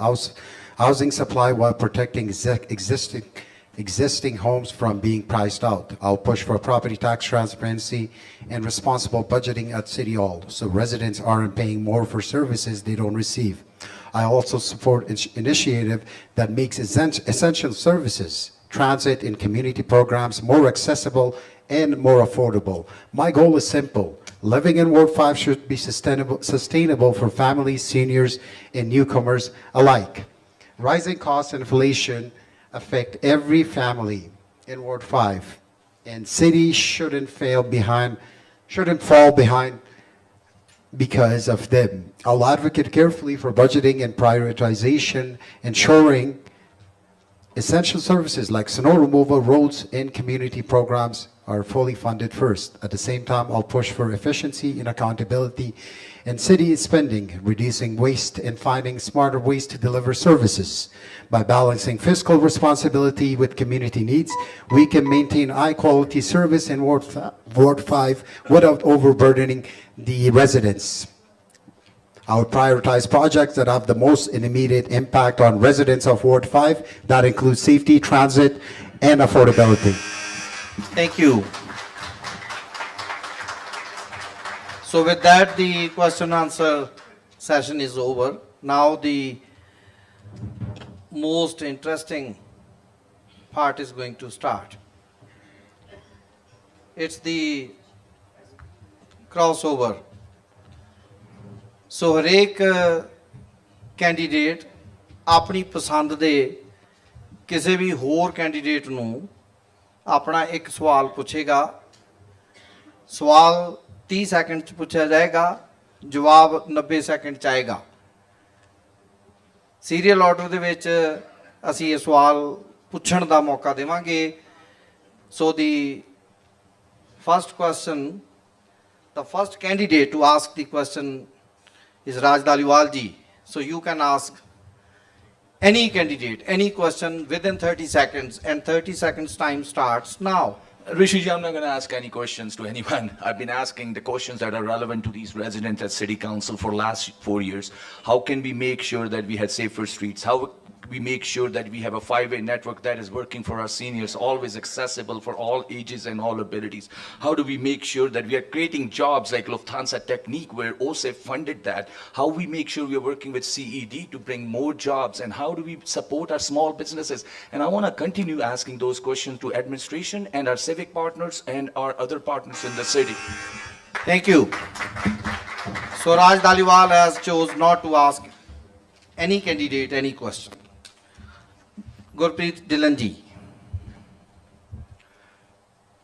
housing supply while protecting existing homes from being priced out. I'll push for property tax transparency and responsible budgeting at City Hall so residents aren't paying more for services they don't receive. I also support initiative that makes essential services, transit and community programs more accessible and more affordable. My goal is simple. Living in Ward 5 should be sustainable for families, seniors, and newcomers alike. Rising costs and inflation affect every family in Ward 5, and cities shouldn't fall behind because of them. I'll advocate carefully for budgeting and prioritization, ensuring essential services like snow removal, roads, and community programs are fully funded first. At the same time, I'll push for efficiency and accountability in city spending, reducing waste and finding smarter ways to deliver services. By balancing fiscal responsibility with community needs, we can maintain high-quality service in Ward 5 without overburdening the residents. I would prioritize projects that have the most immediate impact on residents of Ward 5. That includes safety, transit, and affordability. Thank you. So with that, the question answer session is over. Now the most interesting part is going to start. It's the crossover. ਸੋ ਹਰੇਕ candidate ਆਪਣੀ ਪਸੰਦ ਦੇ ਕਿਸੇ ਵੀ ਹੋਰ candidate ਨੂੰ ਆਪਣਾ ਇੱਕ ਸਵਾਲ ਪੁੱਛੇਗਾ। ਸਵਾਲ 30 ਸੈਕਿੰਡ 'ਚ ਪੁੱਛਿਆ ਜਾਏਗਾ, ਜਵਾਬ 90 ਸੈਕਿੰਡ 'ਚ ਆਏਗਾ। ਸੀਰੀਅਲ ਆਰਡਰ ਦੇ ਵਿੱਚ ਅਸੀਂ ਇਹ ਸਵਾਲ ਪੁੱਛਣ ਦਾ ਮੌਕਾ ਦੇਵਾਂਗੇ। ਸੋ ਦੀ first question, the first candidate to ask the question is Raj Dhaliwal ji. So you can ask any candidate, any question within 30 seconds, and 30 seconds time starts now. Rishiji, I'm not going to ask any questions to anyone. I've been asking the questions that are relevant to these residents at City Council for last 4 years. How can we make sure that we had safer streets? How we make sure that we have a five-way network that is working for our seniors, always accessible for all ages and all abilities? How do we make sure that we are creating jobs like Lufthansa Technique, where OSEF funded that? How we make sure we are working with CED to bring more jobs? And how do we support our small businesses? And I want to continue asking those questions to administration and our civic partners and our other partners in the city. Thank you. So Raj Dhaliwal has chose not to ask any candidate any question. Gurpreet Dhillon.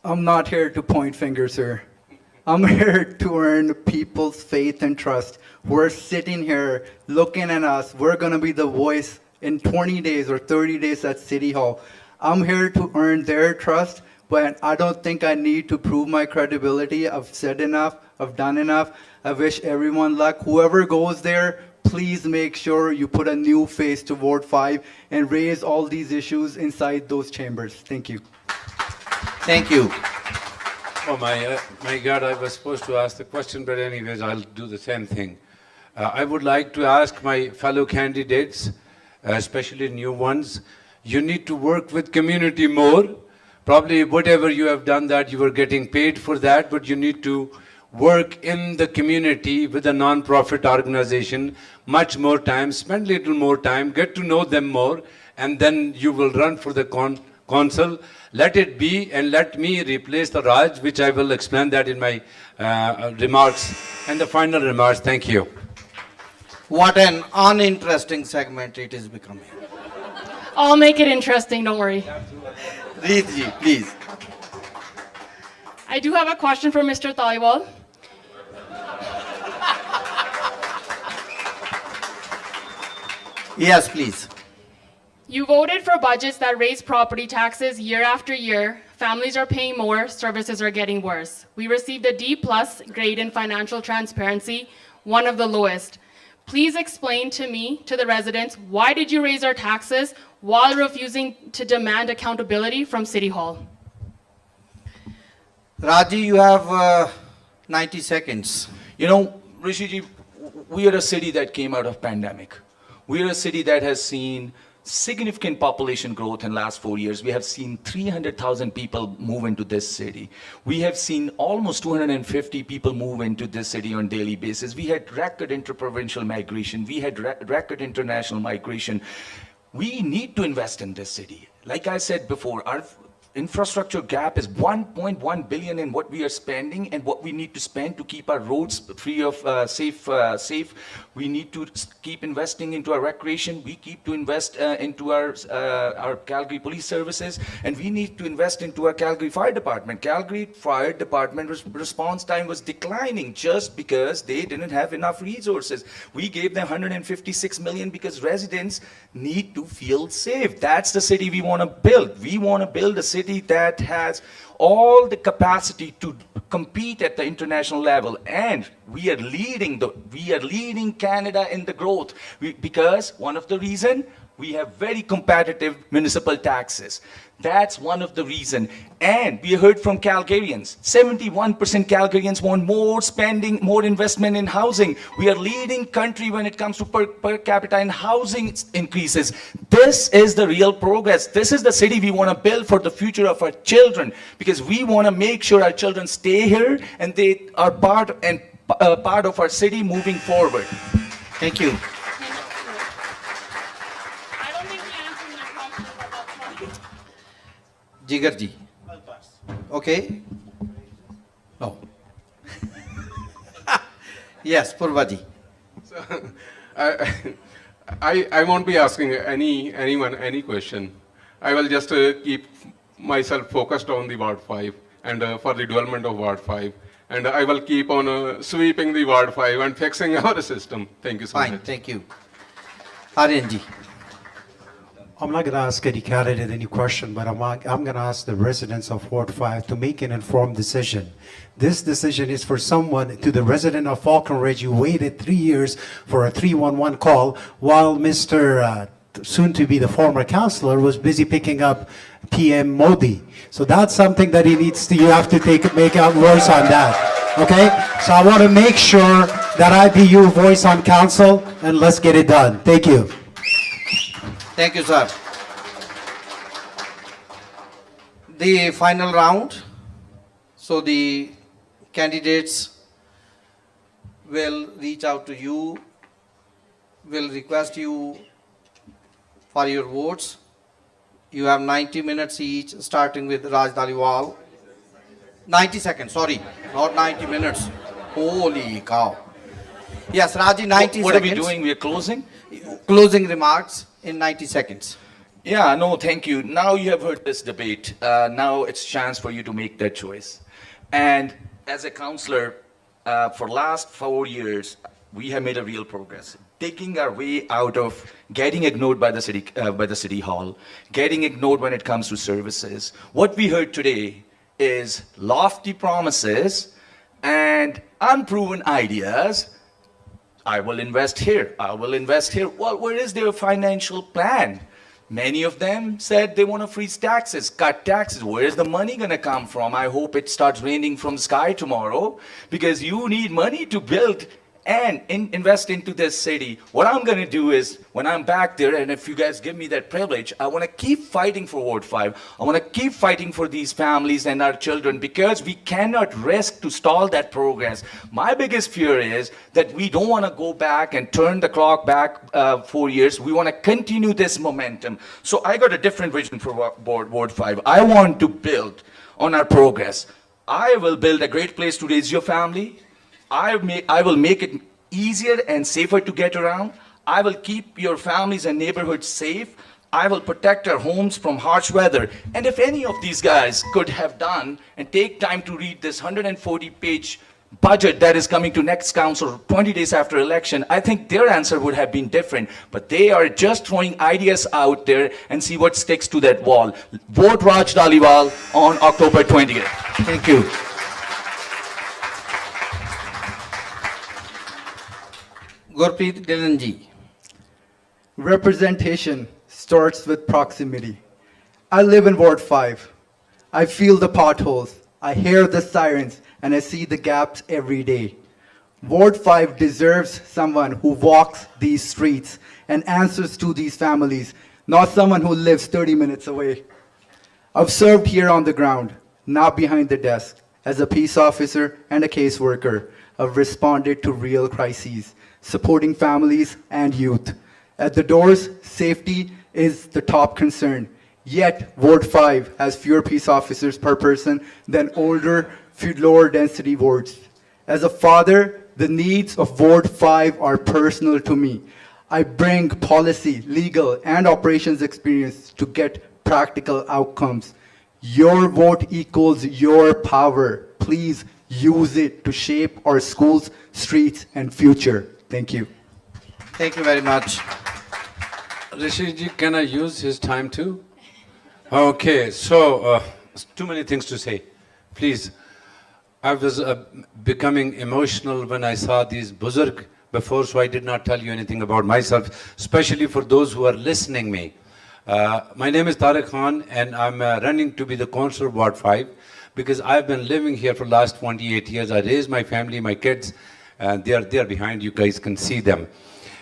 I'm not here to point fingers, sir. I'm here to earn people's faith and trust. We're sitting here looking at us. We're going to be the voice in 20 days or 30 days at City Hall. I'm here to earn their trust, but I don't think I need to prove my credibility. I've said enough. I've done enough. I wish everyone luck. Whoever goes there, please make sure you put a new face to Ward 5 and raise all these issues inside those chambers. Thank you. Thank you. Oh my God, I was supposed to ask the question, but anyways, I'll do the same thing. I would like to ask my fellow candidates, especially new ones, you need to work with community more. Probably whatever you have done that, you were getting paid for that, but you need to work in the community with a non-profit organization much more time, spend little more time, get to know them more, and then you will run for the council. Let it be, and let me replace the Raj, which I will explain that in my remarks and the final remarks. Thank you. What an uninteresting segment it is becoming. I'll make it interesting, don't worry. Reedji, please. I do have a question for Mr. Taliwal. Yes, please. You voted for budgets that raise property taxes year after year. Families are paying more, services are getting worse. We received a D+ grade in financial transparency, one of the lowest. Please explain to me, to the residents, why did you raise our taxes while refusing to demand accountability from City Hall? Raji, you have 90 seconds. You know, Rishiji, we are a city that came out of pandemic. We are a city that has seen significant population growth in the last 4 years. We have seen 300,000 people move into this city. We have seen almost 250 people move into this city on a daily basis. We had record interprovincial migration. We had record international migration. We need to invest in this city. Like I said before, our infrastructure gap is 1.1 billion in what we are spending and what we need to spend to keep our roads free of safe. We need to keep investing into our recreation. We keep to invest into our Calgary police services, and we need to invest into our Calgary Fire Department. Calgary Fire Department response time was declining just because they didn't have enough resources. We gave them 156 million because residents need to feel safe. That's the city we want to build. We want to build a city that has all the capacity to compete at the international level, and we are leading Canada in the growth because one of the reason we have very competitive municipal taxes. That's one of the reason. And we heard from Calgarians. 71% Calgarians want more spending, more investment in housing. We are leading country when it comes to per capita in housing increases. This is the real progress. This is the city we want to build for the future of our children, because we want to make sure our children stay here and they are part of our city moving forward. Thank you. Jigarji. Okay. No. Yes, Purvaji. So, I won't be asking anyone any question. I will just keep myself focused on the Ward 5 and for the development of Ward 5. And I will keep on sweeping the Ward 5 and fixing our system. Thank you so much. Fine, thank you. Aryanji. I'm not going to ask any candidate any question, but I'm going to ask the residents of Ward 5 to make an informed decision. This decision is for someone, to the resident of Falcon Ridge, who waited 3 years for a 311 call while Mr. soon to be the former councillor, was busy picking up PM Modi. So that's something that he needs to, you have to make a voice on that. Okay? So I want to make sure that I be your voice on council, and let's get it done. Thank you. Thank you, sir. The final round. So the candidates will reach out to you, will request you for your votes. You have 90 minutes each, starting with Raj Dhaliwal. 90 seconds, sorry, not 90 minutes. Holy cow. Yes, Raji, 90 What seconds. are we doing? We are closing? Closing remarks in 90 seconds. Yeah, no, thank you. Now you have heard this debate. Now it's chance for you to make that choice. And as a councillor, for last 4 years, we have made a real progress. Taking our way out of getting ignored by the city hall, getting ignored when it comes to services. What we heard today is lofty promises and unproven ideas. I will invest here. I will invest here. Well, where is their financial plan? Many of them said they want to freeze taxes, cut taxes. Where is the money going to come from? I hope it starts raining from the sky tomorrow, because you need money to build and invest into this city. What I'm going to do is, when I'm back there, and if you guys give me that privilege, I want to keep fighting for Ward 5. I want to keep fighting for these families and our children, because we cannot risk to stall that progress. My biggest fear is that we don't want to go back and turn the clock back 4 years. We want to continue this momentum. So I got a different vision for Ward 5. I want to build on our progress. I will build a great place to raise your family. I will make it easier and safer to get around. I will keep your families and neighborhoods safe. I will protect our homes from harsh weather. And if any of these guys could have done and take time to read this 140-page budget that is coming to next council 20 days after election, I think their answer would have been different. But they are just throwing ideas out there and see what sticks to that wall. Vote Raj Dhaliwal on October 20th. Thank you. Gurpreet Dhillon. Representation starts with proximity. I live in Ward 5. I feel the potholes, I hear the sirens, and I see the gaps every day. Ward 5 deserves someone who walks these streets and answers to these families, not someone who lives 30 minutes away. I've served here on the ground, not behind the desk. As a peace officer and a caseworker, I've responded to real crises, supporting families and youth. At the doors, safety is the top concern. Yet, Ward 5 has fewer peace officers per person than older, lower density wards. As a father, the needs of Ward 5 are personal to me. I bring policy, legal, and operations experience to get practical outcomes. Your vote equals your power. Please use it to shape our schools, streets, and future. Thank you. Thank you very much. Rishiji, can I use his time too? Okay, so too many things to say. Please, I was becoming emotional when I saw these buzurg before, so I did not tell you anything about myself, especially for those who are listening me. My name is Tariq Khan, and I'm running to be the councillor of Ward 5, because I've been living here for the last 28 years. I raised my family, my kids, and they are there behind. You guys can see them.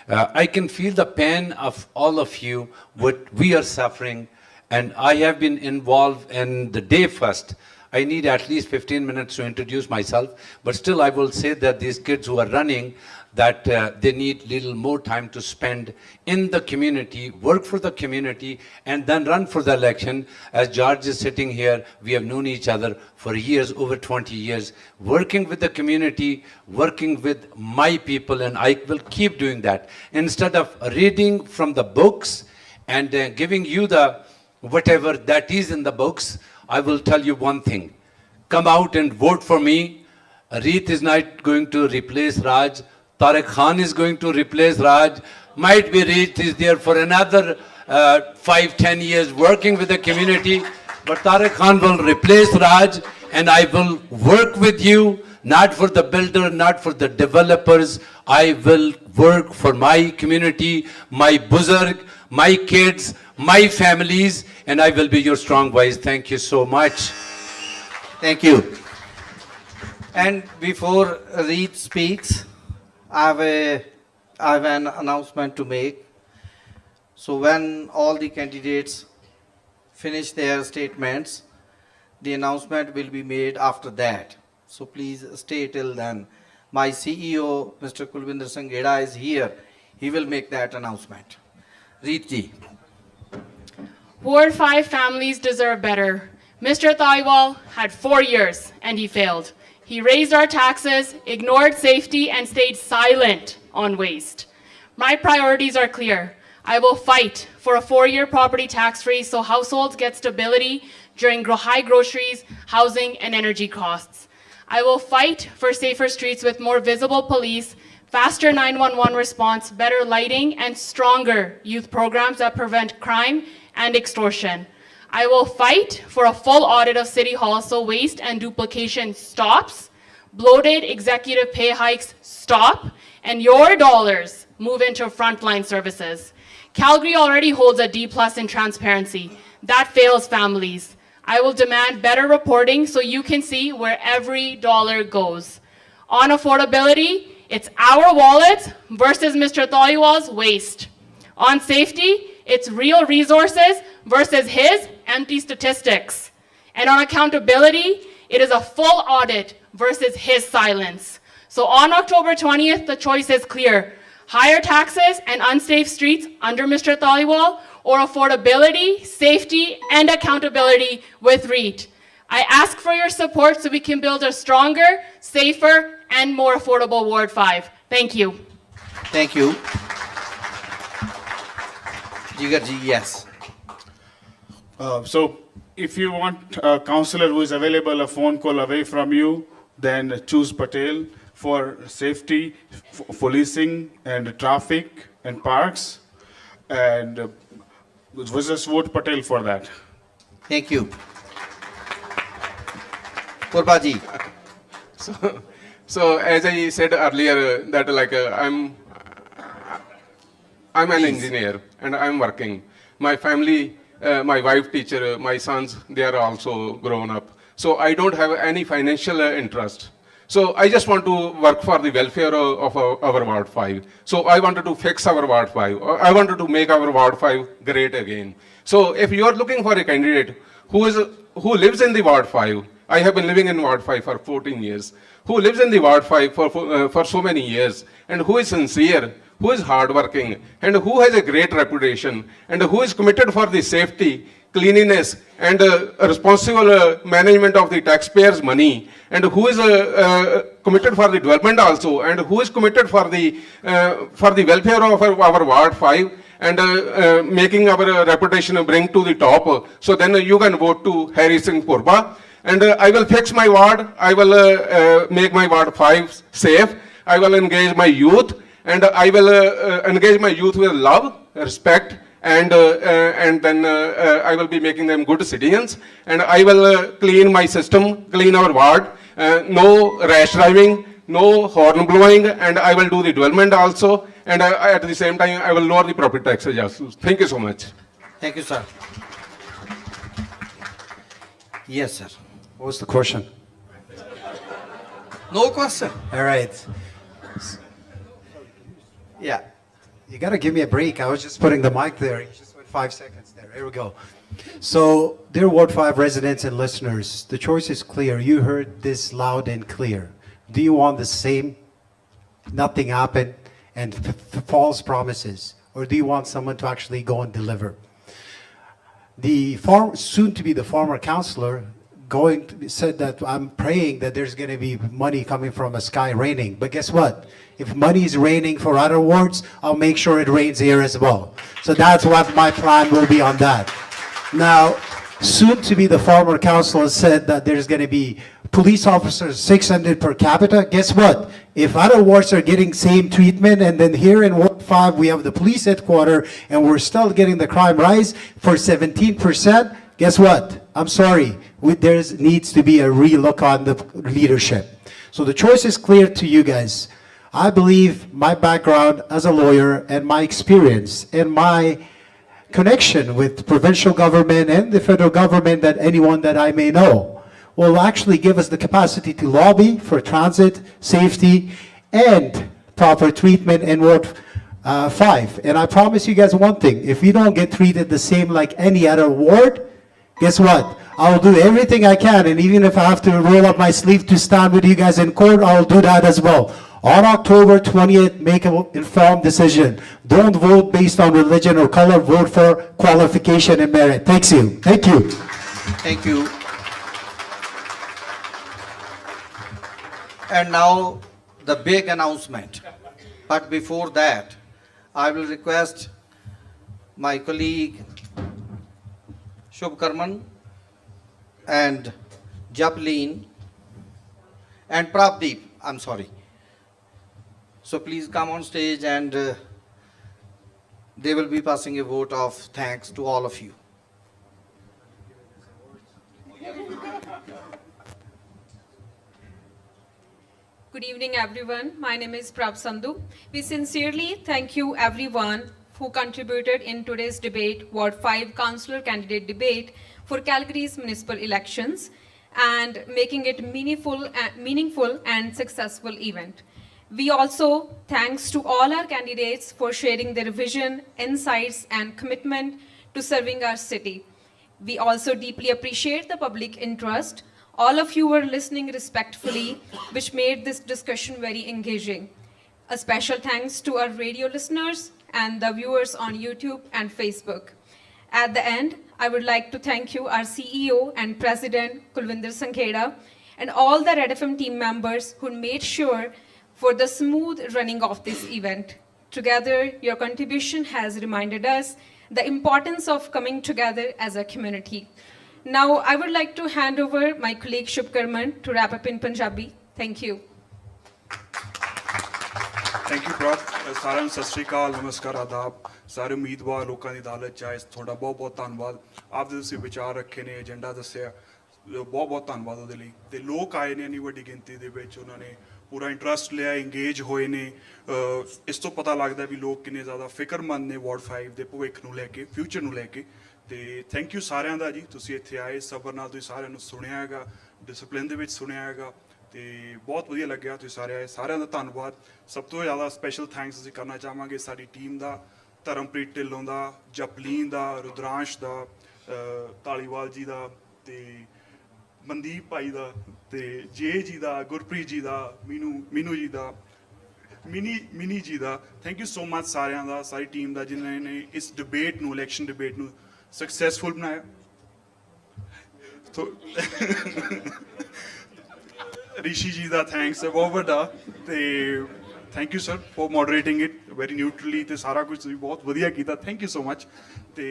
I can feel the pain of all of you, what we are suffering, and I have been involved in the day first. I need at least 15 minutes to introduce myself, but still I will say that these kids who are running, that they need little more time to spend in the community, work for the community, and then run for the election. As George is sitting here, we have known each other for years, over 20 years, working with the community, working with my people, and I will keep doing that. Instead of reading from the books and giving you the whatever that is in the books, I will tell you one thing. Come out and vote for me. Reet is not going to replace Raj. Tariq Khan is going to replace Raj. Might be Reet is there for another 5-10 years working with the community. But Tariq Khan will replace Raj, and I will work with you, not for the builder, not for the developers. I will work for my community, my buzurg, my kids, my families, and I will be your strong voice. Thank you so much. Thank you. And before Reed speaks, I have an announcement to make. So when all the candidates finish their statements, the announcement will be made after that. So please stay till then. My CEO, Mr. Kulvinder Sanghera, is here. He will make that announcement. Reed ji. Ward 5 families deserve better. Mr. Thaiwal had 4 years and he failed. He raised our taxes, ignored safety, and stayed silent on waste. My priorities are clear. I will fight for a 4-year property tax freeze so households get stability during high groceries, housing, and energy costs. I will fight for safer streets with more visible police, faster 911 response, better lighting, and stronger youth programs that prevent crime and extortion. I will fight for a full audit of City Hall so waste and duplication stops, bloated executive pay hikes stop, and your dollars move into frontline services. Calgary already holds a D+ in transparency. That fails families. I will demand better reporting so you can see where every dollar goes. On affordability, it's our wallets versus Mr. Thaliwal's waste. On safety, it's real resources versus his empty statistics. And on accountability, it is a full audit versus his silence. So on October 20th, the choice is clear. Higher taxes and unsafe streets under Mr. Thaliwal, or affordability, safety, and accountability with REIT. I ask for your support so we can build a stronger, safer, and more affordable Ward 5. Thank you. Thank you. Jigarji, yes. So if you want a counselor who is available a phone call away from you, then choose Patel for safety, policing, and traffic and parks. And just vote Patel for that. Thank you. Purbaji. So as I said earlier, that I'm an engineer and I'm working. My family, my wife teacher, my sons, they are also grown up. So I don't have any financial interest. So I just want to work for the welfare of our Ward 5. So I wanted to fix our Ward 5. I wanted to make our Ward 5 great again. So if you are looking for a candidate who lives in the Ward 5, I have been living in Ward 5 for 14 years, who lives in the Ward 5 for so many years, and who is sincere, who is hardworking, and who has a great reputation, and who is committed for the safety, cleanliness, and responsible management of the taxpayers' money, and who is committed for the development also, and who is committed for the welfare of our Ward 5, and making our reputation bring to the top. So then you can vote to Harry Singh Purba. And I will fix my ward. I will make my Ward 5 safe. I will engage my youth, and I will engage my youth with love, respect, and then I will be making them good citizens. And I will clean my system, clean our ward. No rash driving, no horn blowing, and I will do the development also. And at the same time, I will lower the property taxes also. Thank you so much. Thank you, sir. Yes, sir. What was the question? No question. All right. Yeah. You got to give me a break. I was just putting the mic there. You just went 5 seconds there. Here we go. So, dear Ward 5 residents and listeners, the choice is clear. You heard this loud and clear. Do you want the same, nothing happened, and false promises? Or do you want someone to actually go and deliver? The soon-to-be the former councillor said that I'm praying that there's going to be money coming from a sky raining. But guess what? If money is raining for other wards, I'll make sure it rains here as well. So that's what my plan will be on that. Now, soon to be the former councillor said that there's going to be police officers 600 per capita. Guess what? If other wards are getting same treatment, and then here in Ward 5 we have the police headquarters and we're still getting the crime rise for 17%, guess what? I'm sorry, there needs to be a relook on the leadership. So the choice is clear to you guys. I believe my background as a lawyer and my experience and my connection with provincial government and the federal government that anyone that I may know will actually give us the capacity to lobby for transit, safety, and proper treatment in Ward 5. And I promise you guys one thing, if you don't get treated the same like any other ward, guess what? I'll do everything I can, and even if I have to roll up my sleeve to stand with you guys in court, I'll do that as well. On October 20th, make an informed decision. Don't vote based on religion or color, vote for qualification and merit. Thank you. Thank you. Thank you. And now the big announcement. But before that, I will request my colleague Shubh Karman and Japleen and Prabdeep, I'm sorry. So please come on stage, and they will be passing a vote of thanks to all of you. Good evening, everyone. My name is Prab Sandhu. We sincerely thank you, everyone, who contributed in today's debate, Ward 5 Councillor Candidate Debate for Calgary's municipal elections, and making it meaningful and successful event. We also thanks to all our candidates for sharing their vision, insights, and commitment to serving our city. We also deeply appreciate the public interest. All of you were listening respectfully, which made this discussion very engaging. A special thanks to our radio listeners and the viewers on YouTube and Facebook. At the end, I would like to thank you, our CEO and President, Kulvinder Sankheda, and all the Red FM team members who made sure for the smooth running of this event. Together, your contribution has reminded us the importance of coming together as a community. Now, I would like to hand over my colleague Shubh Karman to wrap up in Punjabi. Thank you. Thank you ਪ੍ਰਭ ਸਾਰਿਆਂ ਨੂੰ ਸਤਿ ਸ਼੍ਰੀ ਅਕਾਲ ਨਮਸਕਾਰ ਆਦਾਬ ਸਾਰੇ ਉਮੀਦਵਾਰ ਲੋਕਾਂ ਦੀ ਅਦਾਲਤ ਚ ਆਏ ਤੁਹਾਡਾ ਬਹੁਤ ਬਹੁਤ ਧੰਨਵਾਦ ਆਪਦੇ ਤੁਸੀਂ ਵਿਚਾਰ ਰੱਖੇ ਨੇ ਏਜੰਡਾ ਦੱਸਿਆ ਬਹੁਤ ਬਹੁਤ ਧੰਨਵਾਦ ਉਹਦੇ ਲਈ ਤੇ ਲੋਕ ਆਏ ਨੇ ਇੰਨੀ ਵੱਡੀ ਗਿਣਤੀ ਦੇ ਵਿੱਚ ਉਹਨਾਂ ਨੇ ਪੂਰਾ ਇੰਟਰਸਟ ਲਿਆ ਇੰਗੇਜ ਹੋਏ ਨੇ ਇਸ ਤੋਂ ਪਤਾ ਲੱਗਦਾ ਵੀ ਲੋਕ ਕਿੰਨੇ ਜ਼ਿਆਦਾ ਫਿਕਰਮੰਦ ਨੇ ਵਾਰਡ 5 ਦੇ ਭਵਿੱਖ ਨੂੰ ਲੈ ਕੇ ਫਿਊਚਰ ਨੂੰ ਲੈ ਕੇ ਤੇ ਥੈਂਕ ਯੂ ਸਾਰਿਆਂ ਦਾ ਜੀ ਤੁਸੀਂ ਇੱਥੇ ਆਏ ਸਬਰ ਨਾਲ ਤੁਸੀਂ ਸਾਰਿਆਂ ਨੂੰ ਸੁਣਿਆ ਹੈਗਾ ਡਿਸਪਲਿਨ ਦੇ ਵਿੱਚ ਸੁਣਿਆ ਹੈਗਾ ਤੇ ਬਹੁਤ ਵਧੀਆ ਲੱਗਿਆ ਤੁਸੀਂ ਸਾਰੇ ਆਏ ਸਾਰਿਆਂ ਦਾ ਧੰਨਵਾਦ ਸਭ ਤੋਂ ਜ਼ਿਆਦਾ ਸਪੈਸ਼ਲ ਥੈਂਕਸ ਅਸੀਂ ਕਰਨਾ ਚਾਹਾਂਗੇ ਸਾਡੀ ਟੀਮ ਦਾ ਧਰਮਪ੍ਰੀਤ ਢਿੱਲੋਂ ਦਾ ਜਪਲੀਨ ਦਾ ਰੁਦਰਾਂਸ਼ ਦਾ ਧਾਲੀਵਾਲ ਜੀ ਦਾ ਤੇ ਮਨਦੀਪ ਭਾਈ ਦਾ ਤੇ ਜੇ ਜੀ ਦਾ ਗੁਰਪ੍ਰੀਤ ਜੀ ਦਾ ਮੀਨੂ ਜੀ ਦਾ ਮਿਨੀ ਜੀ ਦਾ ਥੈਂਕ ਯੂ ਸੋ ਮਚ ਸਾਰਿਆਂ ਦਾ ਸਾਰੀ ਟੀਮ ਦਾ ਜਿਨ੍ਹਾਂ ਨੇ ਇਸ ਡਿਬੇਟ ਨੂੰ ਇਲੈਕਸ਼ਨ ਡਿਬੇਟ ਨੂੰ ਸਕਸੈਸਫੁਲ ਬਣਾਇਆ ਰਿਸ਼ੀ ਜੀ ਦਾ ਥੈਂਕਸ ਹੈ ਬਹੁਤ ਵੱਡਾ ਤੇ thank you sir for moderating it very neutrally ਤੇ ਸਾਰਾ ਕੁਝ ਤੁਸੀਂ ਬਹੁਤ ਵਧੀਆ ਕੀਤਾ ਥੈਂਕ ਯੂ ਸੋ ਮਚ ਤੇ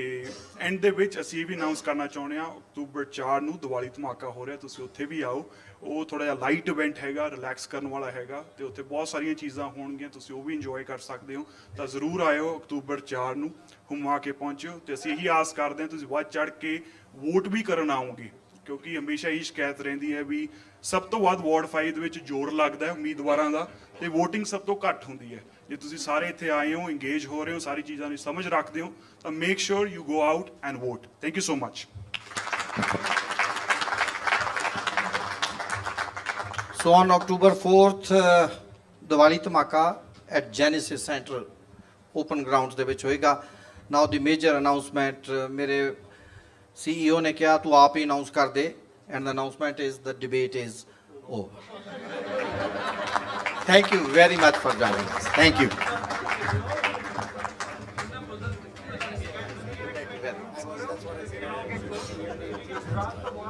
ਐਂਡ ਦੇ ਵਿੱਚ ਅਸੀਂ ਇਹ ਵੀ ਅਨਾਉਂਸ ਕਰਨਾ ਚਾਹੁੰਦੇ ਹਾਂ ਅਕਤੂਬਰ 4 ਨੂੰ ਦੀਵਾਲੀ ਧਮਾਕਾ ਹੋ ਰਿਹਾ ਤੁਸੀਂ ਉੱਥੇ ਵੀ ਆਓ ਉਹ ਥੋੜਾ ਜਿਹਾ ਲਾਈਟ ਇਵੈਂਟ ਹੈਗਾ ਰਿਲੈਕਸ ਕਰਨ ਵਾਲਾ ਹੈਗਾ ਤੇ ਉੱਥੇ ਬਹੁਤ ਸਾਰੀਆਂ ਚੀਜ਼ਾਂ ਹੋਣਗੀਆਂ ਤੁਸੀਂ ਉਹ ਵੀ ਇੰਜੋਏ ਕਰ ਸਕਦੇ ਹੋ ਤਾਂ ਜ਼ਰੂਰ ਆਇਓ ਅਕਤੂਬਰ 4 ਨੂੰ ਹੁਮਾ ਕੇ ਪਹੁੰਚਿਓ ਤੇ ਅਸੀਂ ਇਹੀ ਆਸ ਕਰਦੇ ਹਾਂ ਤੁਸੀਂ ਵੱਧ ਚੜ ਕੇ ਵੋਟ ਵੀ ਕਰਨ ਆਓਗੇ ਕਿਉਂਕਿ ਹਮੇਸ਼ਾ ਹੀ ਸ਼ਿਕਾਇਤ ਰਹਿੰਦੀ ਹੈ ਵੀ ਸਭ ਤੋਂ ਵੱਧ ਵਾਰਡ 5 ਦੇ ਵਿੱਚ ਜ਼ੋਰ ਲੱਗਦਾ ਹੈ ਉਮੀਦਵਾਰਾਂ ਦਾ ਤੇ VOTING ਸਭ ਤੋਂ ਘੱਟ ਹੁੰਦੀ ਹੈ ਜੇ ਤੁਸੀਂ ਸਾਰੇ ਇੱਥੇ ਆਏ ਹੋ ਇੰਗੇਜ ਹੋ ਰਹੇ ਹੋ ਸਾਰੀ ਚੀਜ਼ਾਂ ਨੂੰ ਸਮਝ ਰੱਖਦੇ ਹੋ ਤਾਂ make sure you go out and vote thank you so much So on October 4th, Diwali Dhamaka at Genesis Central Open Grounds ਦੇ ਵਿੱਚ ਹੋਏਗਾ now the major announcement ਮੇਰੇ CEO ਨੇ ਕਿਹਾ ਤੂੰ ਆਪ ਹੀ ਅਨਾਉਂਸ ਕਰ ਦੇ and the announcement is the debate is over. Thank you very much for joining us. Thank you.